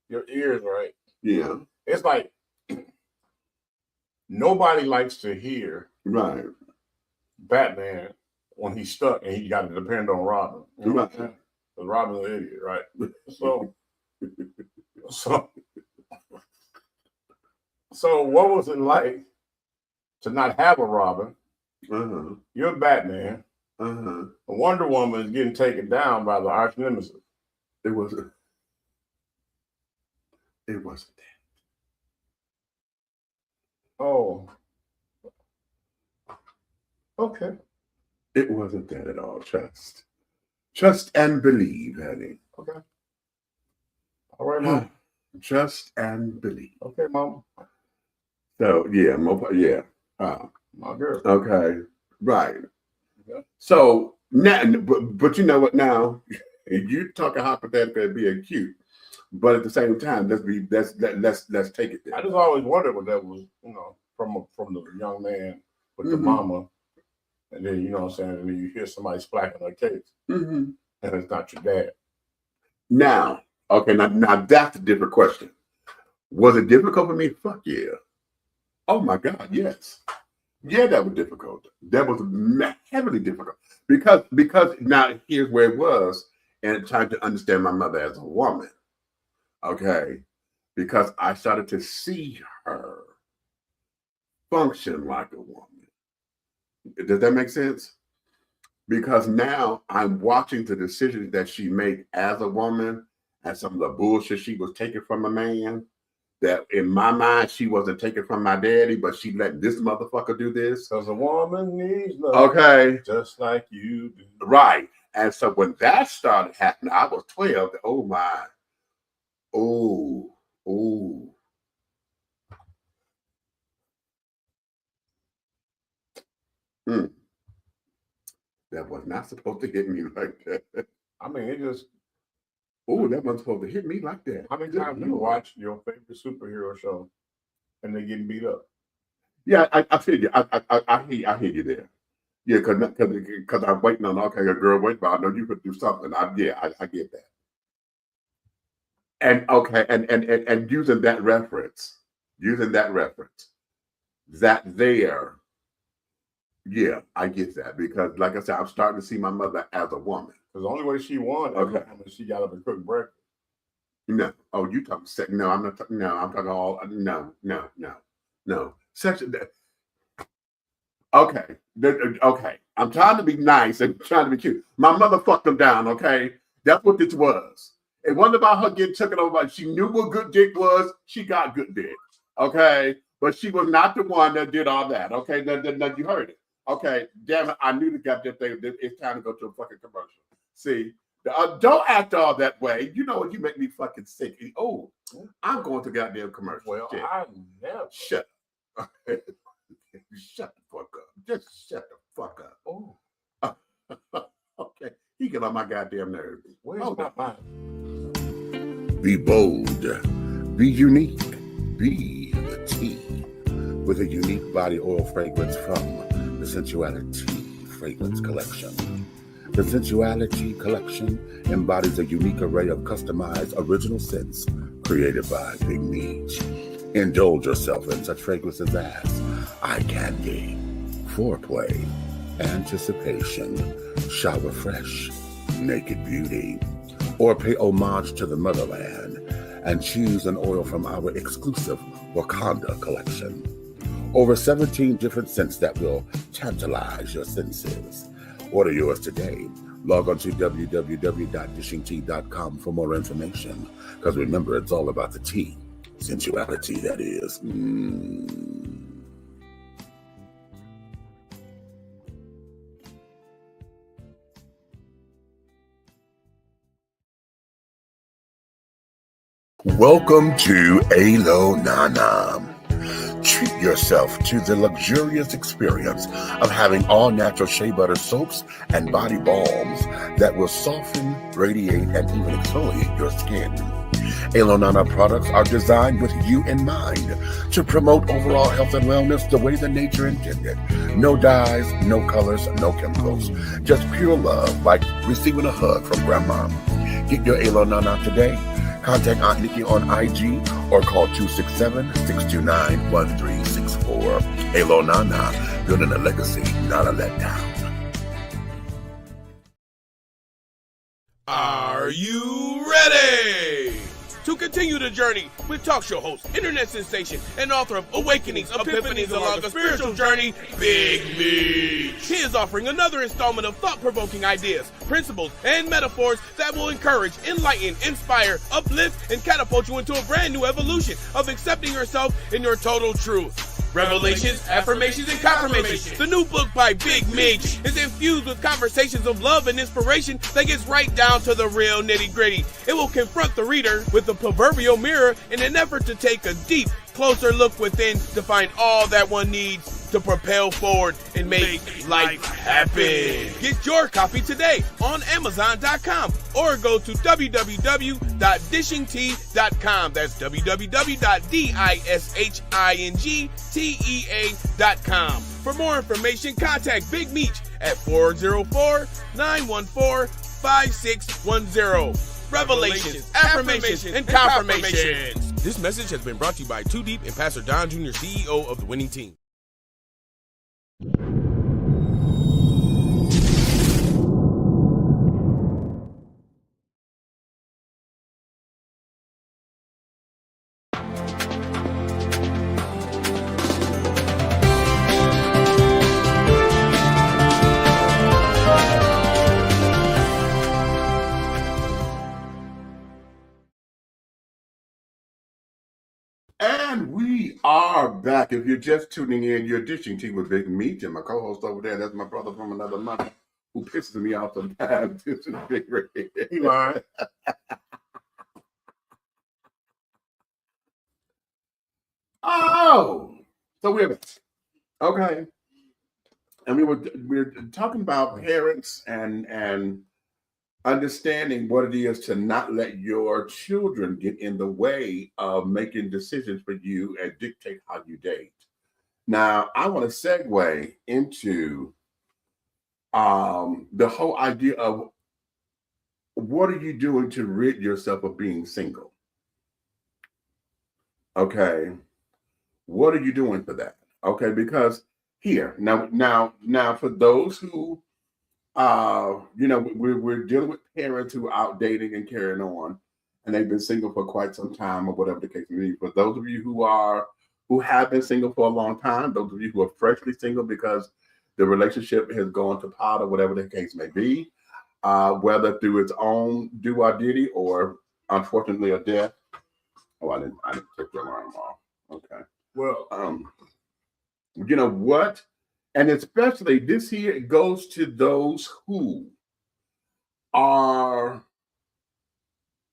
Your ears, right? Yeah. It's like nobody likes to hear Batman when he's stuck and he got to depend on Robin. You know what I'm saying? Because Robin's an idiot, right? So what was it like to not have a Robin? You're Batman. Wonder Woman is getting taken down by the arch nemesis. It wasn't that. Oh. Okay. It wasn't that at all. Trust and believe, honey. Okay. All right, Mom. Trust and believe. Okay, mama. So yeah, My girl. okay, right. Okay. So now, but you know what? Now you talking hypothetically being cute, but at the same time, let's take it there. I just always wondered what that was, from the young man with the mama, and then you know what I'm saying, and then you hear somebody splacking her cakes, and it's not your dad. Now, okay, now that's a different question. Was it difficult for me? Fuck yeah. Oh my God, yes. Yeah, that was difficult. That was heavily difficult because now here's where it was, and trying to understand my mother as a woman. Okay, because I started to see her function like a woman. Does that make sense? Because now I'm watching the decisions that she made as a woman and some of the bullshit she was taking from a man. That in my mind, she wasn't taking from my daddy, but she let this motherfucker do this. Because a woman needs love. Okay. Just like you do. Right. And so when that started happening, I was 12. Oh my. Oh. That was not supposed to hit me like that. I mean, it just. Oh, that wasn't supposed to hit me like that. How many times you watch your favorite superhero show and they getting beat up? Yeah, I feel you. I hear you there. Yeah, because I'm waiting on, okay, a girl, wait, but I know you could do something. I get that. And okay, and using that reference, that there, yeah, I get that. Because like I said, I'm starting to see my mother as a woman. Because the only way she won, okay, she got up and cooked breakfast. No. Oh, you talking sex? No, I'm not talking. No, I'm talking all. No. Section. Okay. Okay. I'm trying to be nice and trying to be cute. My mother fucked them down. Okay, that's what this was. It wasn't about her getting taken over. She knew what good dick was. She got good dick. Okay, but she was not the one that did all that. Okay, then you heard it. Okay, damn it! I knew the goddamn thing. It's time to go to a fucking commercial. See, don't act all that way. You know what? You make me fucking sick. Oh, I'm going to goddamn commercial. Well, shit. I never. Shut up. Shut the fuck up. Just shut the fuck up. Oh. Okay. He get on my goddamn nerves. Where's my mind? Be bold. Be unique. Be the tea. With a unique body oil fragrance from the Sensuality Fragrance Collection. The Sensuality Collection embodies a unique array of customized original scents created by Big Meech. Indulge yourself in such fragrances as eye candy, foreplay, anticipation, shower fresh, naked beauty, or pay homage to the motherland and choose an oil from our exclusive Wakanda collection. Over 17 different scents that will tantalize your senses. Order yours today. Log on to www.dishingtea.com for more information. Because remember, it's all about the tea. Sensuality, that is. Welcome to Alo Nana. Treat yourself to the luxurious experience of having all natural shea butter soaps and body balms that will soften, radiate, and even exfoliate your skin. Alo Nana products are designed with you in mind to promote overall health and wellness the way the nature intended. No dyes, no colors, no chemicals. Just pure love, like receiving a hug from grandma. Get your Alo Nana today. Contact Aunt Nikki on IG or call 267-629-1364. Alo Nana, building a legacy, not a letdown. Are you ready to continue the journey with talk show host, internet sensation, and author of Awakenings, Epiphanies Along a Spiritual Journey, Big Meech? He is offering another installment of thought-provoking ideas, principles, and metaphors that will encourage, enlighten, inspire, uplift, and catapult you into a brand new evolution of accepting yourself in your total truth. Revelations, Affirmations, and Confirmations. The new book by Big Meech is infused with conversations of love and inspiration that gets right down to the real nitty-gritty. It will confront the reader with the proverbial mirror in an effort to take a deep, closer look within to find all that one needs to propel forward and make life happen. Get your copy today on Amazon.com or go to www.dishingtea.com. That's www.dishingtea.com. For more information, contact Big Meech at 404-914-5610. Revelations, Affirmations, and Confirmations. This message has been brought to you by Too Deep and Pastor Don Jr., CEO of the winning team. And we are back. If you're just tuning in, you're dishing tea with Big Meech, and my co-host over there, that's my brother from another mother who pisses me off sometimes. This is Big Red. He lying. Oh, so we're back. Okay. And we're talking about parents and understanding what it is to not let your children get in the way of making decisions for you and dictate how you date. Now, I want to segue into the whole idea of what are you doing to rid yourself of being single? Okay. What are you doing for that? Okay, because here, now for those who we're dealing with parents who are out dating and carrying on, and they've been single for quite some time, or whatever the case may be. For those of you who have been single for a long time, those of you who are freshly single because the relationship has gone to pot, or whatever the case may be, whether through its own do or diddy, or unfortunately a death. Oh, I didn't take the alarm off. Okay. Well, you know what? And especially this here, it goes to those who are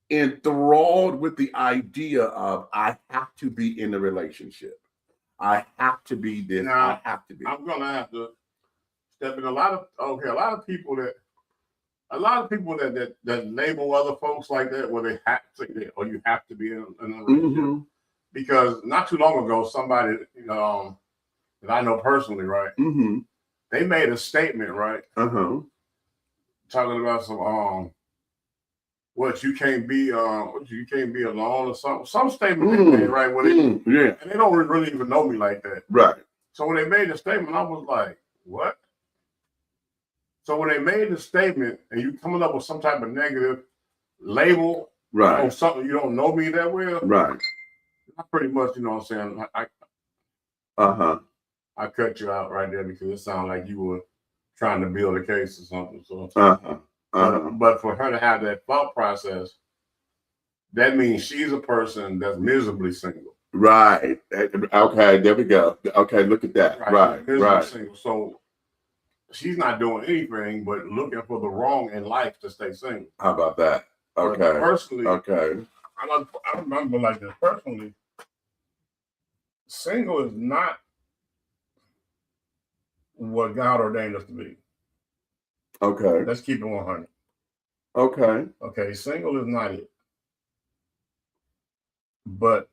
enthralled with the idea of, I have to be in a relationship. I have to be this. Now, I have to be. I'm gonna have to step in. A lot of people that label other folks like that, where they have to, or you have to be in a relationship. Mm-hmm. Because not too long ago, somebody that I know personally, right? Mm-hmm. They made a statement, right? Uh-huh. Talking about some you can't be alone or something. Some statement they made, right? Yeah. And they don't really even know me like that. Right. So when they made the statement, I was like, what? So when they made the statement and you coming up with some type of negative label, right, on something you don't know me that well, right, I pretty much, you know what I'm saying, I cut you out right there because it sounded like you were trying to build a case or something. So, But for her to have that thought process, that means she's a person that's miserably single. Right. Okay, there we go. Okay, look at that. Right. Single. So she's not doing anything but looking for the wrong in life to stay single. How about that? Okay. But personally, I remember like this personally. Single is not what God ordained us to be. Okay. Let's keep it 100. Okay. Single is not it. But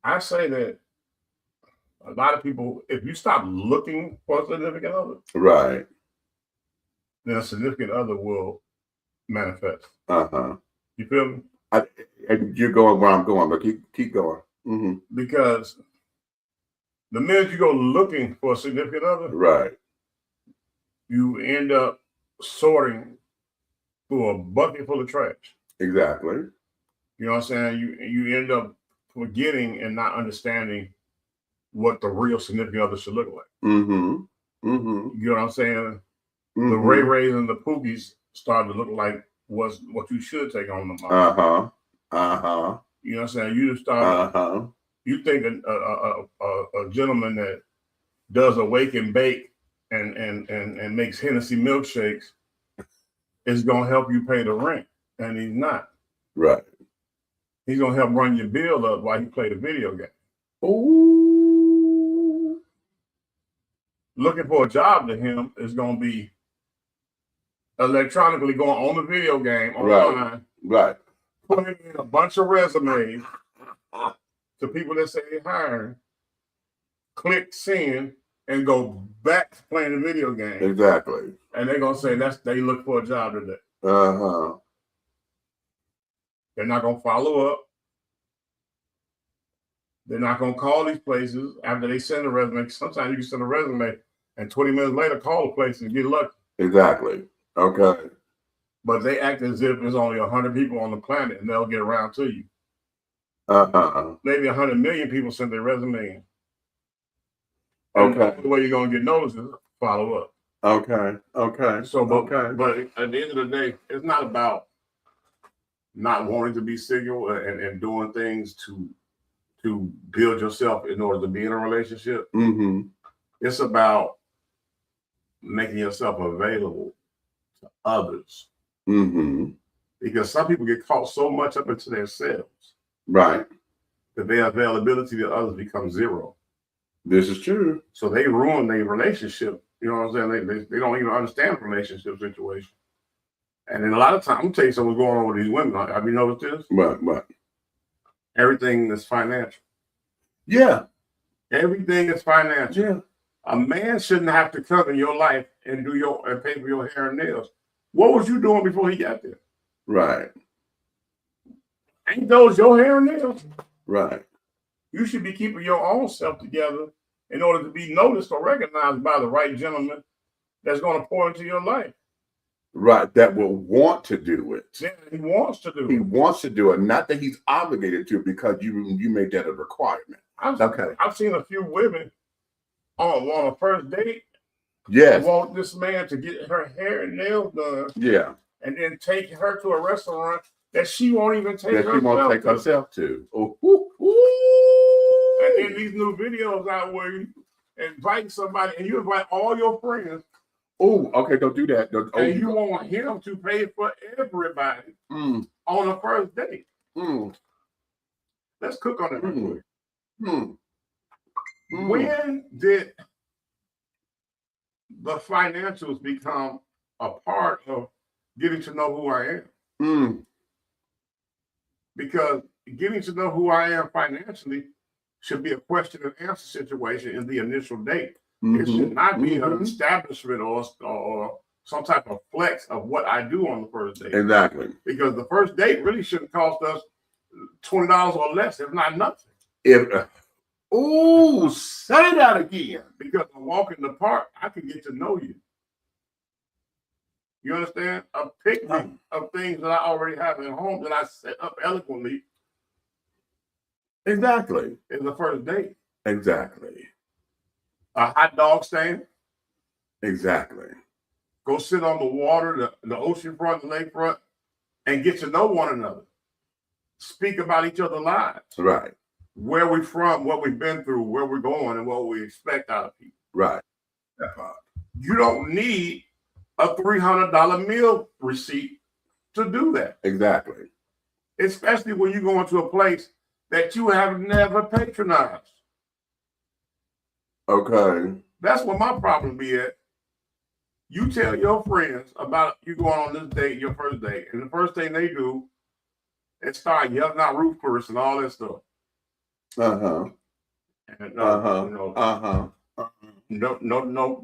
I say that a lot of people, if you stop looking for a significant other, right, then a significant other will manifest. You feel me? You're going where I'm going, but keep going. Mm-hmm. Because the minute you go looking for a significant other, right, you end up sorting through a bucket full of trash. Exactly. You know what I'm saying? You end up forgetting and not understanding what the real significant other should look like. Mm-hmm. Mm-hmm. You know what I'm saying? Mm-hmm. The Ray Rays and the Pookies started to look like what you should take on the mind. You know what I'm saying? You just start. You think a gentleman that does a wake and bake and makes Hennessy milkshakes is gonna help you pay the rent, and he's not. Right. He's gonna help run your bill up while you play the video game. Ooh. Looking for a job to him is gonna be electronically going on the video game online, right, putting in a bunch of resumes to people that say they're hiring, click send, and go back to playing the video game. Exactly. And they're gonna say they look for a job today. They're not gonna follow up. They're not gonna call these places after they send a resume. Sometimes you can send a resume and 20 minutes later call the place and get lucky. Exactly. Okay. But they act as if there's only 100 people on the planet and they'll get around to you. Maybe 100 million people send their resume in. Okay. The way you're gonna get noticed is follow up. Okay. So, but at the end of the day, it's not about not wanting to be single and doing things to build yourself in order to be in a relationship. It's about making yourself available to others. Because some people get caught so much up into themselves. Right. That their availability to others becomes zero. This is true. So they ruin their relationship. You know what I'm saying? They don't even understand the relationship situation. And then a lot of times, I'm gonna tell you something going on with these women. Have you noticed this? What? Everything is financial. Yeah. Everything is financial. Yeah. A man shouldn't have to come in your life and pay for your hair and nails. What was you doing before he got there? Right. Ain't those your hair and nails? Right. You should be keeping your own self together in order to be noticed or recognized by the right gentleman that's going to pour into your life. Right. That will want to do it. Yeah, he wants to do it. He wants to do it. Not that he's obligated to because you made that a requirement. I've seen a few women on a first date. Yes. Want this man to get her hair and nails done. Yeah. And then take her to a restaurant that she won't even take herself to. She won't take herself to. And then these new videos out where you invite somebody and you invite all your friends. Oh, okay, don't do that. And you want him to pay for everybody on the first date. Let's cook on it real quick. When did the financials become a part of getting to know who I am? Because getting to know who I am financially should be a question and answer situation in the initial date. It should not be an establishment or some type of flex of what I do on the first date. Exactly. Because the first date really shouldn't cost us $20 or less, if not nothing. Say that again. Because a walk in the park, I can get to know you. You understand? A picnic of things that I already have at home that I set up eloquently. Exactly. Is the first date. Exactly. A hot dog stand. Exactly. Go sit on the water, the ocean front, the lakefront, and get to know one another. Speak about each other's lives. Right. Where we're from, what we've been through, where we're going, and what we expect out of people. Right. You don't need a $300 meal receipt to do that. Exactly. Especially when you go into a place that you have never patronized. Okay. That's what my problem be at. You tell your friends about you going on this date, your first date, and the first thing they do is start yelling out roof first and all that stuff. And no,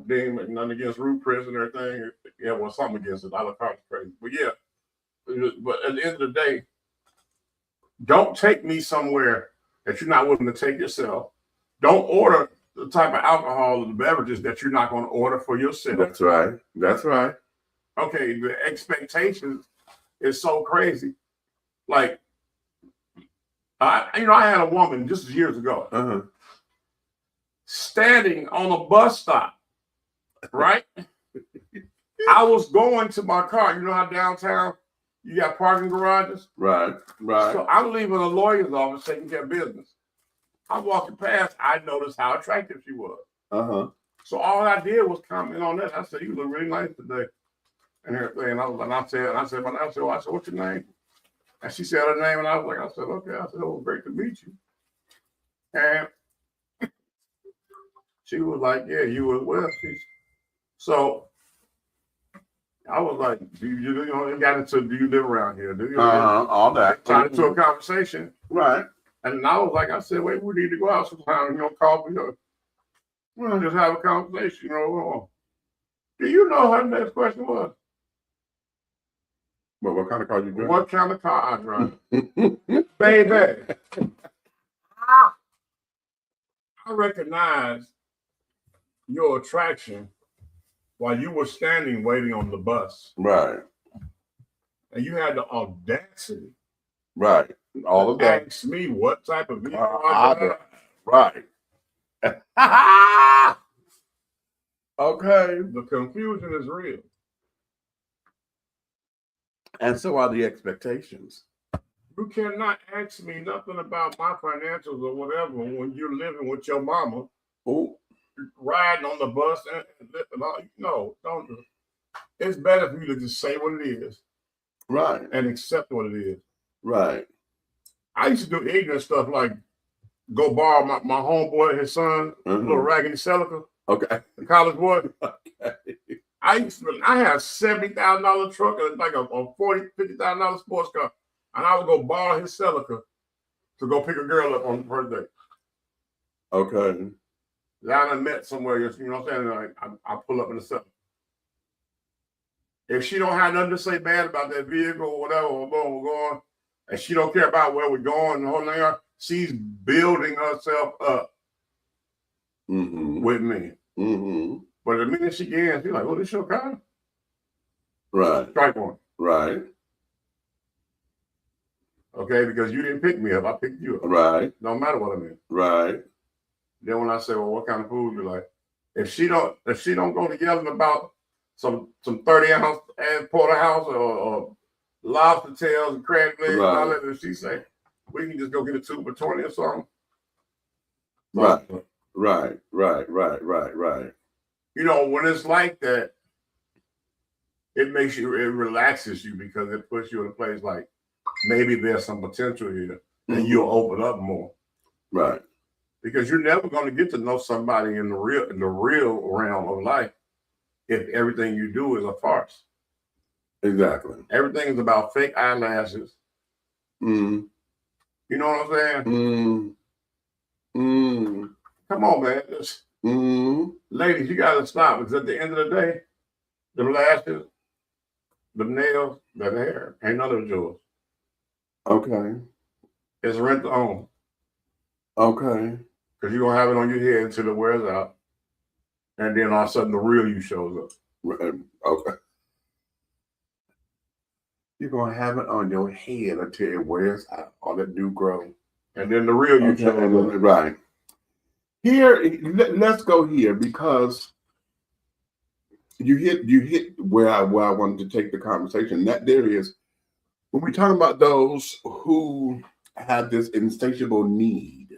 they ain't nothing against Root Chris and everything. Yeah, well, something against it. I look crazy, but yeah. But at the end of the day, don't take me somewhere that you're not willing to take yourself. Don't order the type of alcohol or the beverages that you're not going to order for yourself. That's right. That's right. Okay, the expectations is so crazy. Like, I had a woman just years ago standing on a bus stop, right? I was going to my car. You know how downtown You got parking garages. Right. Right. So I'm leaving a lawyer's office taking care of business. I'm walking past. I noticed how attractive she was. So all I did was comment on that. I said, "You look really nice today," and everything. And I said, "What's your name?" And she said her name, and I said, "Okay." I said, "Oh, great to meet you." And she was like, "Yeah, you as well." So I was like, "Do you live around here? Do you?" All that. Got into a conversation, Right. and I was like, I said, "Wait, we need to go out sometime. Call me. We'll just have a conversation. Do you know her next question was? But what kind of car you drive? What kind of car I drive, baby? I recognize your attraction while you were standing waiting on the bus. Right. And you had the audacity. Right. All of that. Ask me what type of vehicle I drive. Right. Okay. The confusion is real. And so are the expectations. You cannot ask me nothing about my financials or whatever when you're living with your mama. Oh. Riding on the bus and no, don't do it. It's better for you to just say what it is. Right. And accept what it is. Right. I used to do ignorant stuff like go borrow my homeboy, his son, little raggedy Celica. Okay. The college boy. Okay. I had a $70,000 truck and like a $50,000 sports car. And I would go borrow his Celica to go pick a girl up on the first day. Okay. Down and met somewhere, you know what I'm saying? Like, I pull up in the Celica. If she don't have nothing to say bad about that vehicle or whatever, we're going, and she don't care about where we're going, the whole thing, she's building herself up with me. But the minute she gets, she's like, "Oh, this your car?" Right. Strike one. Right. Okay, because you didn't pick me up, I picked you up. Right. No matter what I mean. Right. Then when I say, "Well, what kind of food you like?" If she don't go to yelling about some 30-ounce porterhouse or lobster tails and crab legs, and all that, if she say, "We can just go get a 2 for $20 or something." Right. Right. When it's like that, it relaxes you because it puts you in a place like maybe there's some potential here and you'll open up more. Right. Because you're never going to get to know somebody in the real realm of life if everything you do is a farce. Exactly. Everything is about fake eyelashes. You know what I'm saying? Come on, man. Ladies, you got to stop because at the end of the day, the lashes, the nails, the hair, ain't none of it yours. Okay. It's rent to own. Okay. Because you're going to have it on your head until it wears out. And then all of a sudden the real you shows up. Okay. You're going to have it on your head until it wears out. All that new growth. And then the real you shows up. Right. Here, let's go here because you hit where I wanted to take the conversation. That there is, when we talk about those who have this insatiable need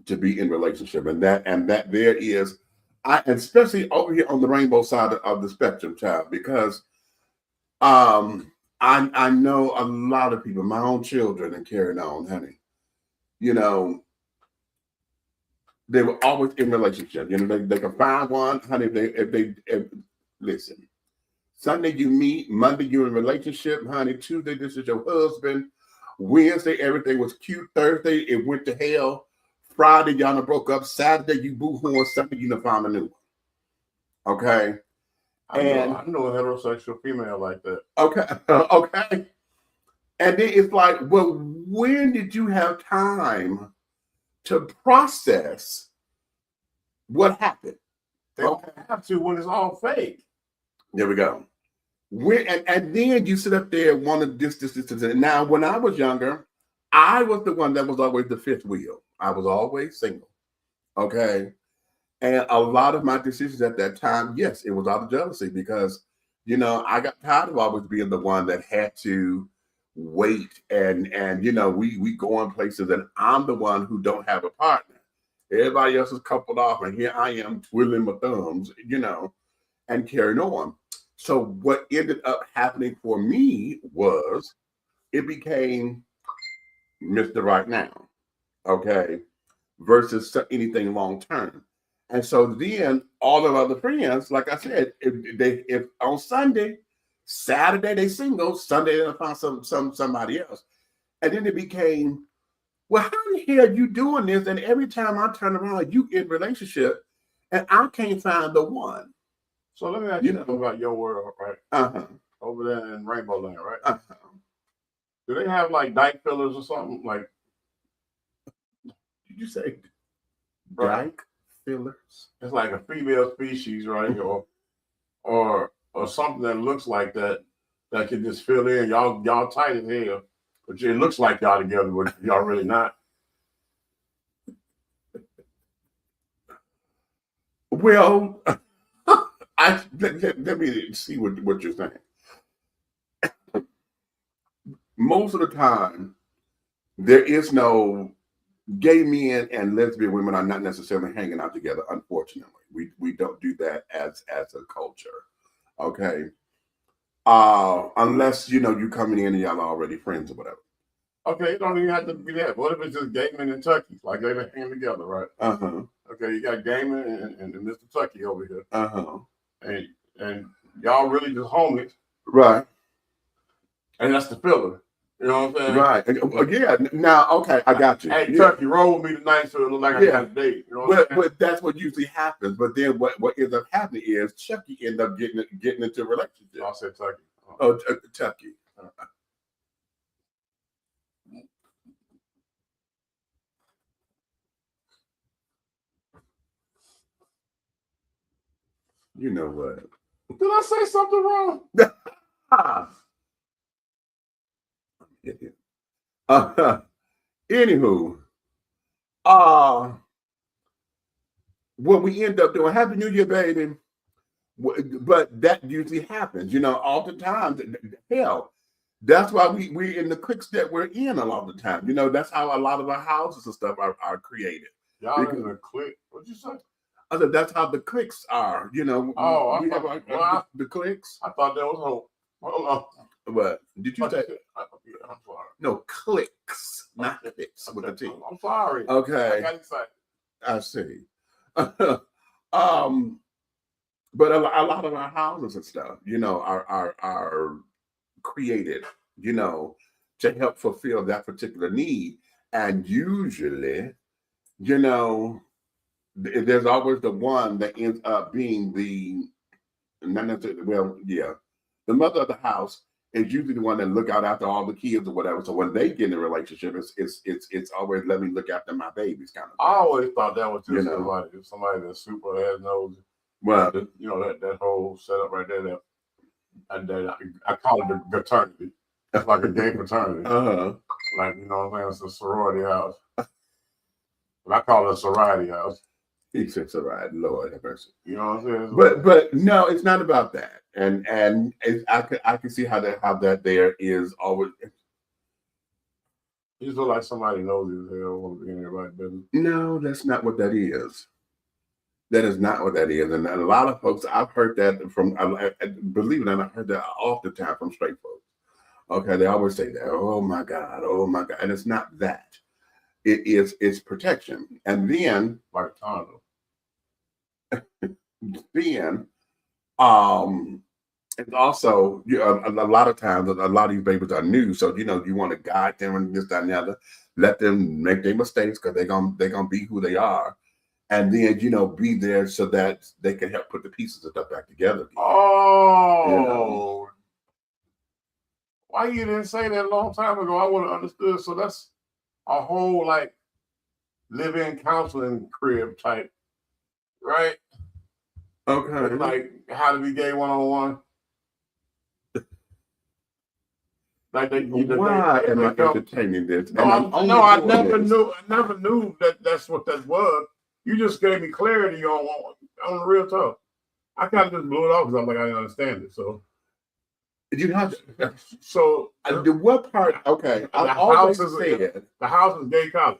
to be in relationship, and that there is, especially over here on the rainbow side of the spectrum, child, because I know a lot of people, my own children, and carrying on, honey. They were always in relationship. They can find one, honey. If listen, Sunday you meet, Monday you're in relationship, honey. Tuesday this is your husband. Wednesday everything was cute. Thursday it went to hell. Friday y'all done broke up. Saturday you boo-hoo. Sunday you done found a new one. Okay. I know a heterosexual female like that. Okay. Okay. And then it's like, well, when did you have time to process what happened? They don't have to when it's all fake. There we go. And then you sit up there and want to this. Now, when I was younger, I was the one that was always the fifth wheel. I was always single. Okay. And a lot of my decisions at that time, yes, it was out of jealousy because You know, I got tired of always being the one that had to wait and you know, we go on places and I'm the one who don't have a partner. Everybody else is coupled off, and here I am twiddling my thumbs, you know, and carrying on. So what ended up happening for me was it became Mr. Right Now, okay, versus anything long term. And so then all of other friends, like I said, if on Sunday, Saturday they single, Sunday they find somebody else, and then it became, well, how the hell you doing this? And every time I turn around, you in relationship, and I can't find the one. So let me ask you something about your world, right? Over there in Rainbow Land, right? Do they have like dyke fillers or something? Like, did you say dyke fillers? It's like a female species, right? or something that looks like that can just fill in. Y'all tight as hell, but it looks like y'all together, but y'all really not. Well, let me see what you're saying. Most of the time, there is no gay men and lesbian women are not necessarily hanging out together. Unfortunately, we don't do that as a culture. Okay, unless you know you coming in and y'all are already friends or whatever. Okay, it don't even have to be that. What if it's just gay men and Tucky, like they hang together, right? Okay, you got gay men and Mr. Tucky over here. And y'all really just homies, right? And that's the filler. You know what I'm saying? Right. Yeah. Now, okay, I got you. Hey, Tucky, roll with me tonight so it look like I got a date. You know what I'm saying? But that's what usually happens. But then what ends up happening is Chucky end up getting into a relationship. I said Tucky. Oh, Chucky. You know what? Did I say something wrong? Anywho, what we end up doing, Happy New Year, baby. But that usually happens, you know, oftentimes. Hell, that's why we're in the cliques that we're in a lot of the time. You know, that's how a lot of our houses and stuff are created. Y'all in a clique? What'd you say? I said that's how the cliques are, you know. Oh, we have the cliques. I thought that was hope. Hold on. What did you say? I'm sorry. No, cliques, not cliques with a T. I'm sorry. Okay. I got excited. I see. But a lot of our houses and stuff, you know, are created, you know, to help fulfill that particular need. And usually, you know, there's always the one that ends up being the mother of the house is usually the one that look out after all the kids or whatever. So when they get in a relationship, it's always let me look after my babies kind of thing. I always thought that was just You know. somebody that's super ass nosy. Well, you know, that whole setup right there. That I call it the fraternity. It's like a gay fraternity. Like, you know what I'm saying? It's a sorority house. But I call it a sorority house. He said sorority. Lord have mercy. You know what I'm saying? But no, it's not about that. And I can see how that there is always. You just look like somebody knows you. They don't want to be in everybody's business. No, that's not what that is. That is not what that is. And a lot of folks, I've heard that from, believe it or not, I've heard that all the time from straight folks. Okay, they always say that, oh my God. And it's not that. It's protection. And then, like a condom. Then, it's also, a lot of times, a lot of these babies are new. So, you know, you want to guide them and this, that, and the other. Let them make their mistakes because they're gonna be who they are. And then, you know, be there so that they can help put the pieces of stuff back together again. Oh, you know? Why you didn't say that a long time ago? I would have understood. So that's a whole like live-in counseling crib type, right? Okay. Like how to be gay 101. Like why am I entertaining this? I never knew that's what that was. You just gave me clarity on the real talk. I kind of just blew it off because I'm like, I didn't understand it. So You have to, So the what part? Okay, the I've always house is said. the house is gay college.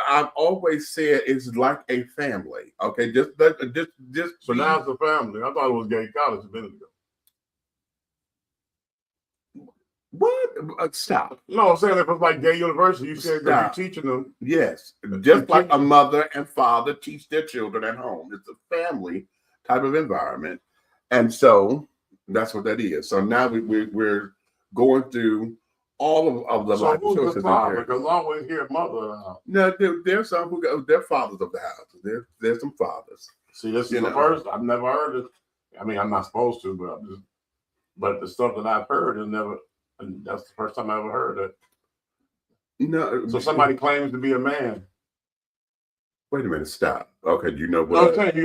I've always said it's like a family. Okay, just So now it's a family. I thought it was gay college a minute ago. what? Stop. No, I'm saying if it's like gay university, you said that Stop. you're teaching them. Yes, just like a mother and father teach their children at home. It's a family type of environment, and so that's what that is. So now we're going through all of the So life who's choices the in father? here. Because I always hear mother. No, there's some who go, they're fathers of the house. There's some fathers. See, this is You the know. first. I've never heard it. I mean, I'm not supposed to, but but the stuff that I've heard is never. And that's the first time I ever heard it. No. So somebody claims to be a man. Wait a minute. Stop. Okay. You know No, I'm what? saying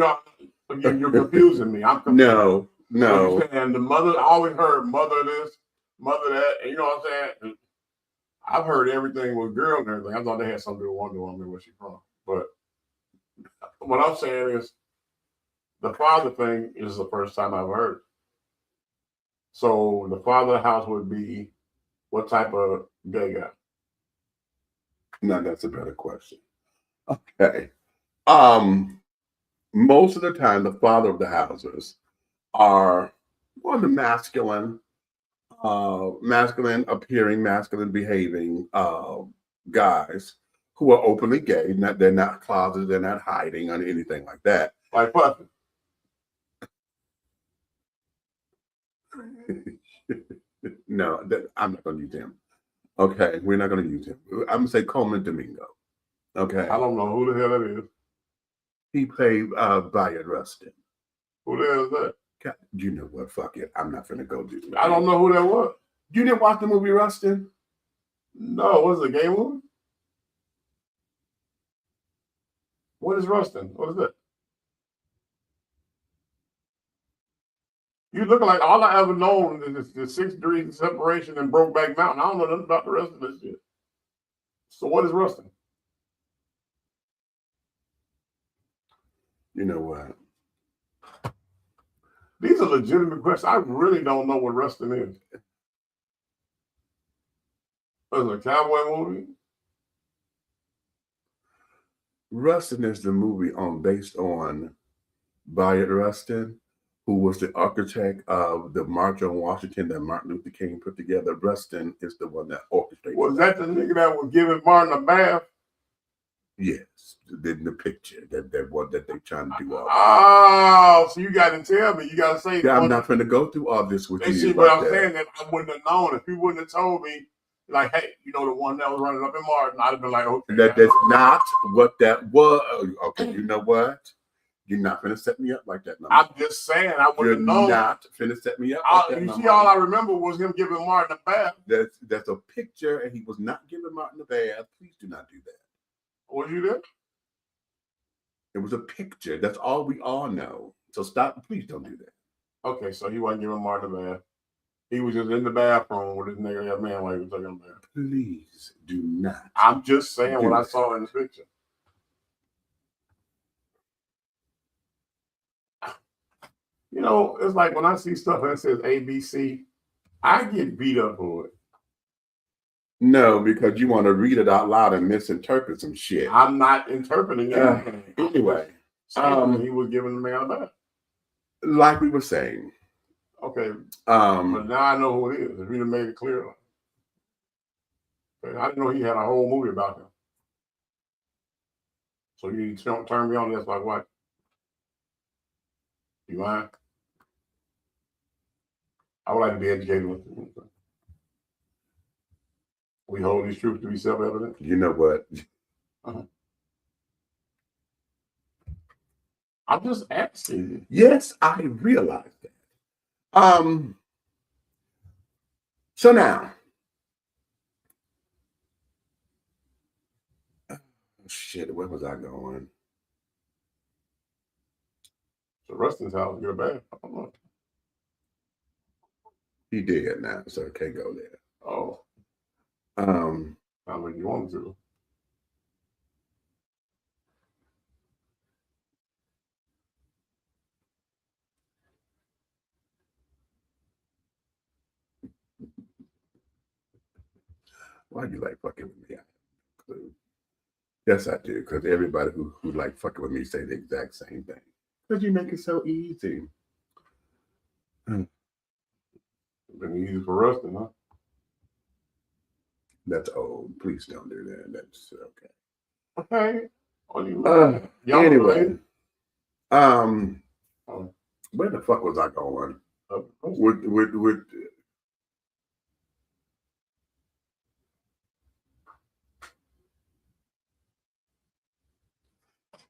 you're confusing me. I'm confused. No. So and the mother, I always heard mother this, mother that, and you know what I'm saying? I've heard everything with girl and everything. I thought they had something to do with Wonder Woman, where she's from. But what I'm saying is the father thing is the first time I've heard it. So the father of the house would be what type of gay guy? No, that's a better question. Okay. Most of the time, the father of the houses are more the masculine appearing, masculine behaving guys who are openly gay. They're not closeted, they're not hiding or anything like that. Like Puffy. No, I'm not going to use him. Okay, we're not going to use him. I'm going to say Coleman Domingo. Okay. I don't know who the hell that is. He played Bayard Rustin. Who the hell is that? God, you know what? Fuck it. I'm not going to go do that. I don't know who that was. You didn't watch the movie Rustin? No, was it a gay movie? What is Rustin? What is that? You looking like all I ever known is the 6 degrees of separation and Brokeback Mountain. I don't know nothing about the rest of this shit. So what is Rustin? You know what? These are legitimate questions. I really don't know what Rustin is. Was it a cowboy movie? Rustin is the movie based on Bayard Rustin, who was the architect of the March on Washington that Martin Luther King put together. Rustin is the one that orchestrated. Was that the nigga that was giving Martin a bath? Yes, in the picture that one that they trying to do all. Oh, so you got to tell me. You got to say. Yeah, I'm not going to go through all this with you. See, but I'm saying that I wouldn't have known if you wouldn't have told me. Like, hey, you know the one that was running up in Martin, I'd have been like, okay. That's not what that was. Okay, you know what? You're not going to set me up like that. No I'm just saying, I wouldn't have known. You're not going to set me up like that. You see, all I remember was him giving Martin a bath. That's a picture, and he was not giving Martin a bath. Please do not do that. Was you there? It was a picture. That's all we all know. So stop. Please don't do that. Okay, so he wasn't giving Martin a bath. He was just in the bathroom with this nigga, that man, while he was taking a bath. Please do not. I'm just saying what I saw in the picture. You know, it's like when I see stuff that says ABC, I get beat up for it. No, because you want to read it out loud and misinterpret some shit. I'm not interpreting anything. Anyway, he was giving the man a bath. Like we were saying. Okay. But now I know who it is. If you'd have made it clear. Okay, I didn't know he had a whole movie about him. So you turn me on this like what? You mind? I would like to be educated with you. We hold these truths to be self-evident. You know what? I'm just asking. Yes, I realize that. So now, shit, where was I going? So Rustin's house, get a bath. I don't know. He did now, so I can't go there. Oh. Not like you want to. Why do you like fucking with me? I have no clue. Yes, I do, because everybody who like fucking with me say the exact same thing. Because you make it so easy. Been easy for us, huh? That's old. Please don't do that. That's okay. Okay. Anyway, where the fuck was I going? With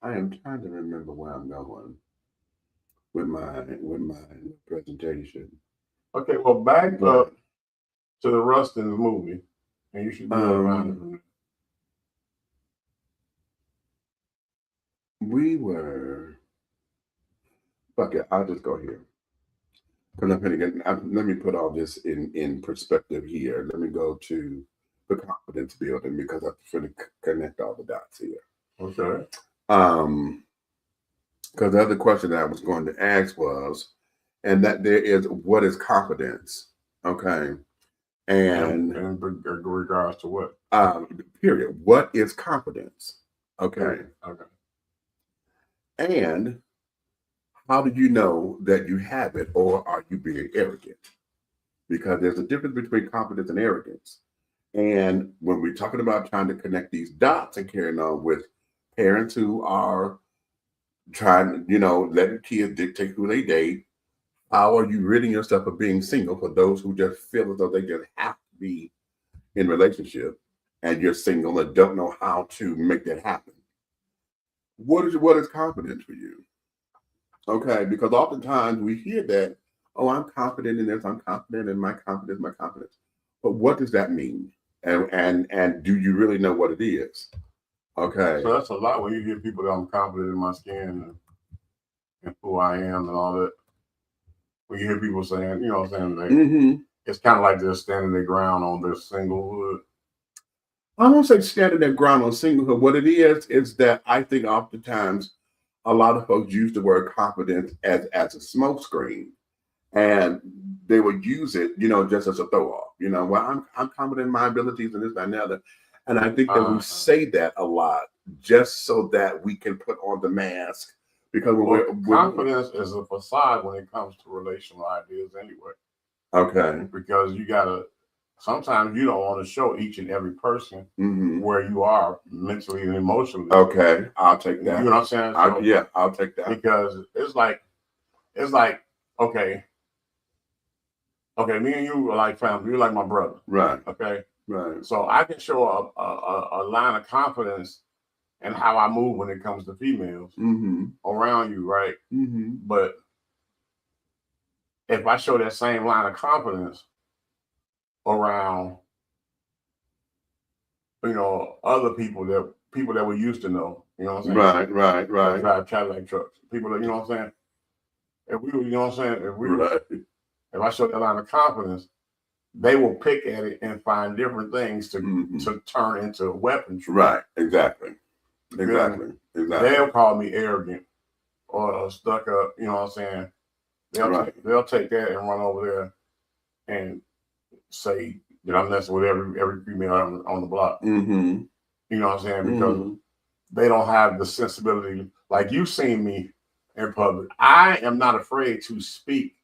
I am trying to remember where I'm going with my presentation. Okay, well, back up to the Rust in the movie, and you should be around. We were. Fuck it, I'll just go here. Because let me put all this in perspective here. Let me go to the confidence building because I'm trying to connect all the dots here. Okay. Because the other question that I was going to ask was, and that there is, what is confidence? Okay. And in regards to what? Period. What is confidence? Okay. Okay. And how do you know that you have it, or are you being arrogant? Because there's a difference between confidence and arrogance. And when we're talking about trying to connect these dots and carrying on with parents who are trying to, letting kids dictate who they date, how are you ridding yourself of being single for those who just feel as though they just have to be in relationship and you're single and don't know how to make that happen? What is confidence for you? Okay, because oftentimes we hear that, oh, I'm confident in this, I'm confident in my confidence. But what does that mean? And do you really know what it is? Okay. So that's a lot when you hear people that I'm confident in my skin and who I am and all that. When you hear people saying, you know what I'm saying, it's kind of like they're standing their ground on their singlehood. I won't say standing their ground on singlehood. What it is that I think oftentimes a lot of folks use the word confidence as a smokescreen, and they would use it, just as a throw off. Well, I'm confident in my abilities and this, that, and the other. And I think that we say that a lot just so that we can put on the mask. Because confidence is a facade when it comes to relational ideas anyway. Okay. Because sometimes you don't want to show each and every person where you are mentally and emotionally. Okay, I'll take that. You know what I'm saying? I'll take that. Because it's like, okay, me and you are like family. You're like my brother. Right. Okay. Right. So I can show a line of confidence in how I move when it comes to females around you, right? But if I show that same line of confidence around, other people that we used to know, you know what I'm saying? Right. Drive Cadillac trucks. People that, you know what I'm saying? If we were, you know what I'm saying? If I show that line of confidence, they will pick at it and find different things to turn into weapons. Right. Exactly. They'll call me arrogant or stuck up, you know what I'm saying? They'll take that and run over there and say that I'm messing with every female on the block. You know what I'm saying? Because they don't have the sensibility. Like, you've seen me in public. I am not afraid to speak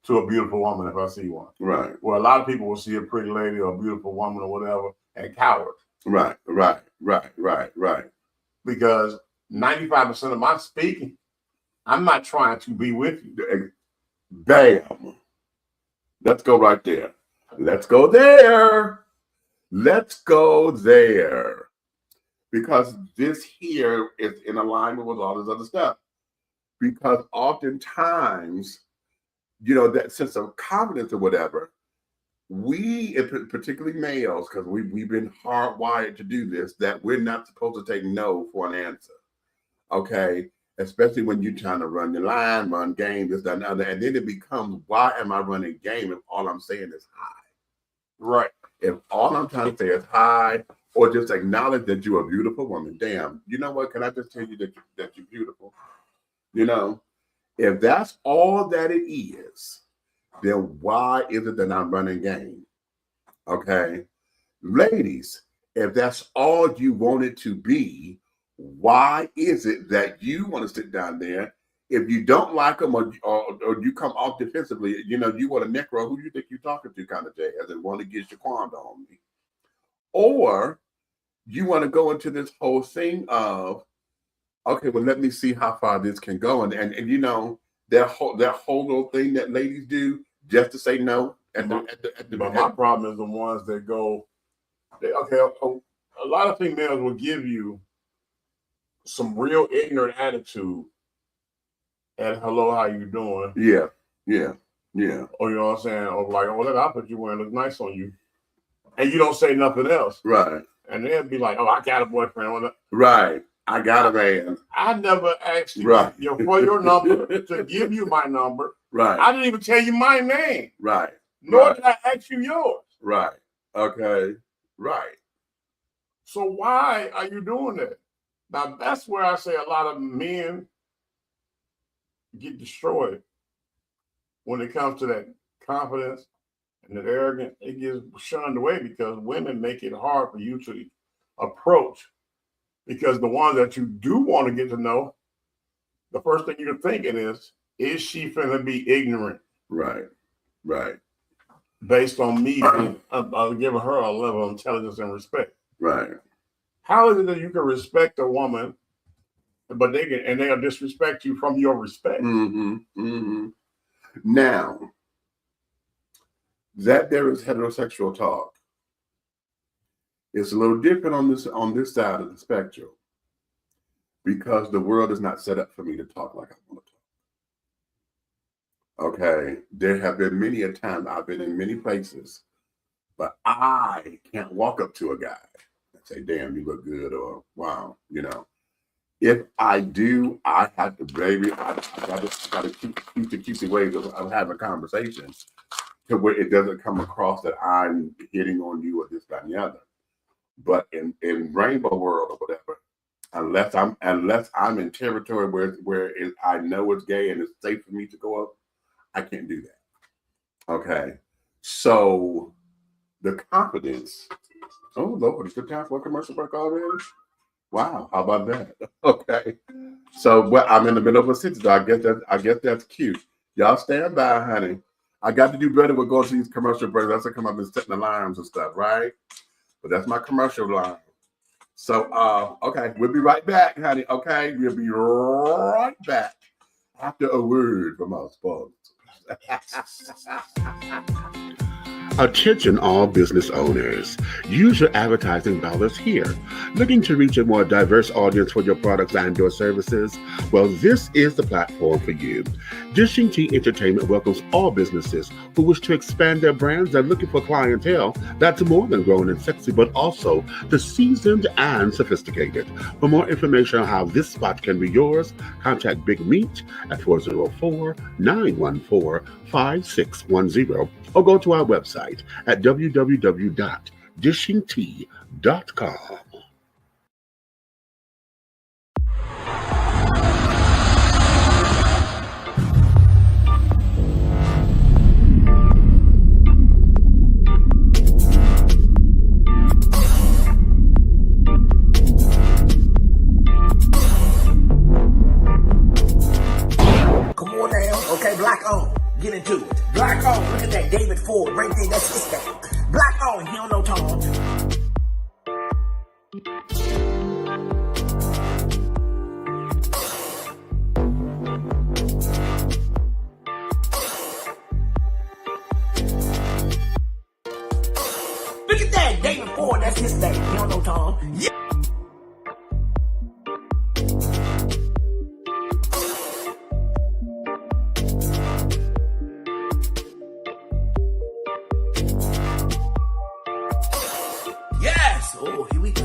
to a beautiful woman if I see one. Right. Well, a lot of people will see a pretty lady or a beautiful woman or whatever and cower. Right. Because 95% of my speaking, I'm not trying to be with you. Bam. Let's go right there. Let's go there. Because this here is in alignment with all this other stuff. Because oftentimes, that sense of confidence or whatever, we, particularly males, because we've been hardwired to do this, that we're not supposed to take no for an answer. Okay? Especially when you're trying to run the line, run game, this, that, and other. And then it becomes, why am I running game if all I'm saying is hi? Right. If all I'm trying to say is hi, or just acknowledge that you're a beautiful woman, damn, you know what? Can I just tell you that you're beautiful? If that's all that it is, then why is it that I'm running game? Okay. Ladies, if that's all you want it to be, why is it that you want to sit down there? If you don't like them or you come off defensively, you know, you want a necro, who you think you're talking to kind of jazz and want to get your quanda on me. Or you want to go into this whole thing of, okay, well, let me see how far this can go. And you know, that whole little thing that ladies do just to say no. But my problem is the ones that go, a lot of females will give you some real ignorant attitude and hello, how you doing? Yeah. Or you know what I'm saying? Or like, oh, that outfit you wearing looks nice on you. And you don't say nothing else. Right. And they'll be like, oh, I got a boyfriend. Right. I got a man. I never asked you for your number to give you my number. Right. I didn't even tell you my name. Right. Nor did I ask you yours. Right. Okay. Right. So why are you doing that? Now, that's where I say a lot of men get destroyed when it comes to that confidence and that arrogance. It gets shunned away because women make it hard for you to approach. Because the ones that you do want to get to know, the first thing you're thinking is she finna be ignorant? Right. Based on me giving her a level of intelligence and respect. Right. How is it that you can respect a woman, but they'll disrespect you from your respect? Now, that there is heterosexual talk, it's a little different on this side of the spectrum, because the world is not set up for me to talk like I want to talk. Okay, there have been many a time I've been in many places, but I can't walk up to a guy and say, "Damn, you look good," or "Wow," you know. If I do, I have to, baby, I gotta keep the cutesy ways of having a conversation to where it doesn't come across that I'm hitting on you or this, that, and the other. But in rainbow world or whatever, unless I'm in territory where I know it's gay and it's safe for me to go up, I can't do that. Okay, so the confidence. Oh Lord, it's good time for a commercial break already. Wow, how about that? Okay, so I'm in the middle of a sentence. I guess that's cute. Y'all stand by, honey. I got to do better with going to these commercial breaks. That's to come up and setting alarms and stuff, right? But that's my commercial line. So, okay, we'll be right back, honey. Okay, we'll be right back after a word from our sponsors. Attention all business owners. Use your advertising dollars here. Looking to reach a more diverse audience for your products and your services? Well, this is the platform for you. Dishing Tea Entertainment welcomes all businesses who wish to expand their brands and looking for clientele that's more than grown and sexy, but also the seasoned and sophisticated. For more information on how this spot can be yours, contact Big Meat at 404-914-5610 or go to our website at www.dishingtea.com. Come on now. Okay, black on. Get into it. Black on. Look at that David Ford right there. That's his thing. Black on. He don't know Tom. Look at that David Ford. That's his thing. He don't know Tom. Yeah. Oh, here we go.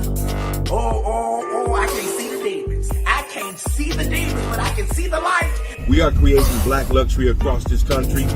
Oh, I can't see the demons. I can't see the demons, but I can see the light. We are creating black luxury across this country.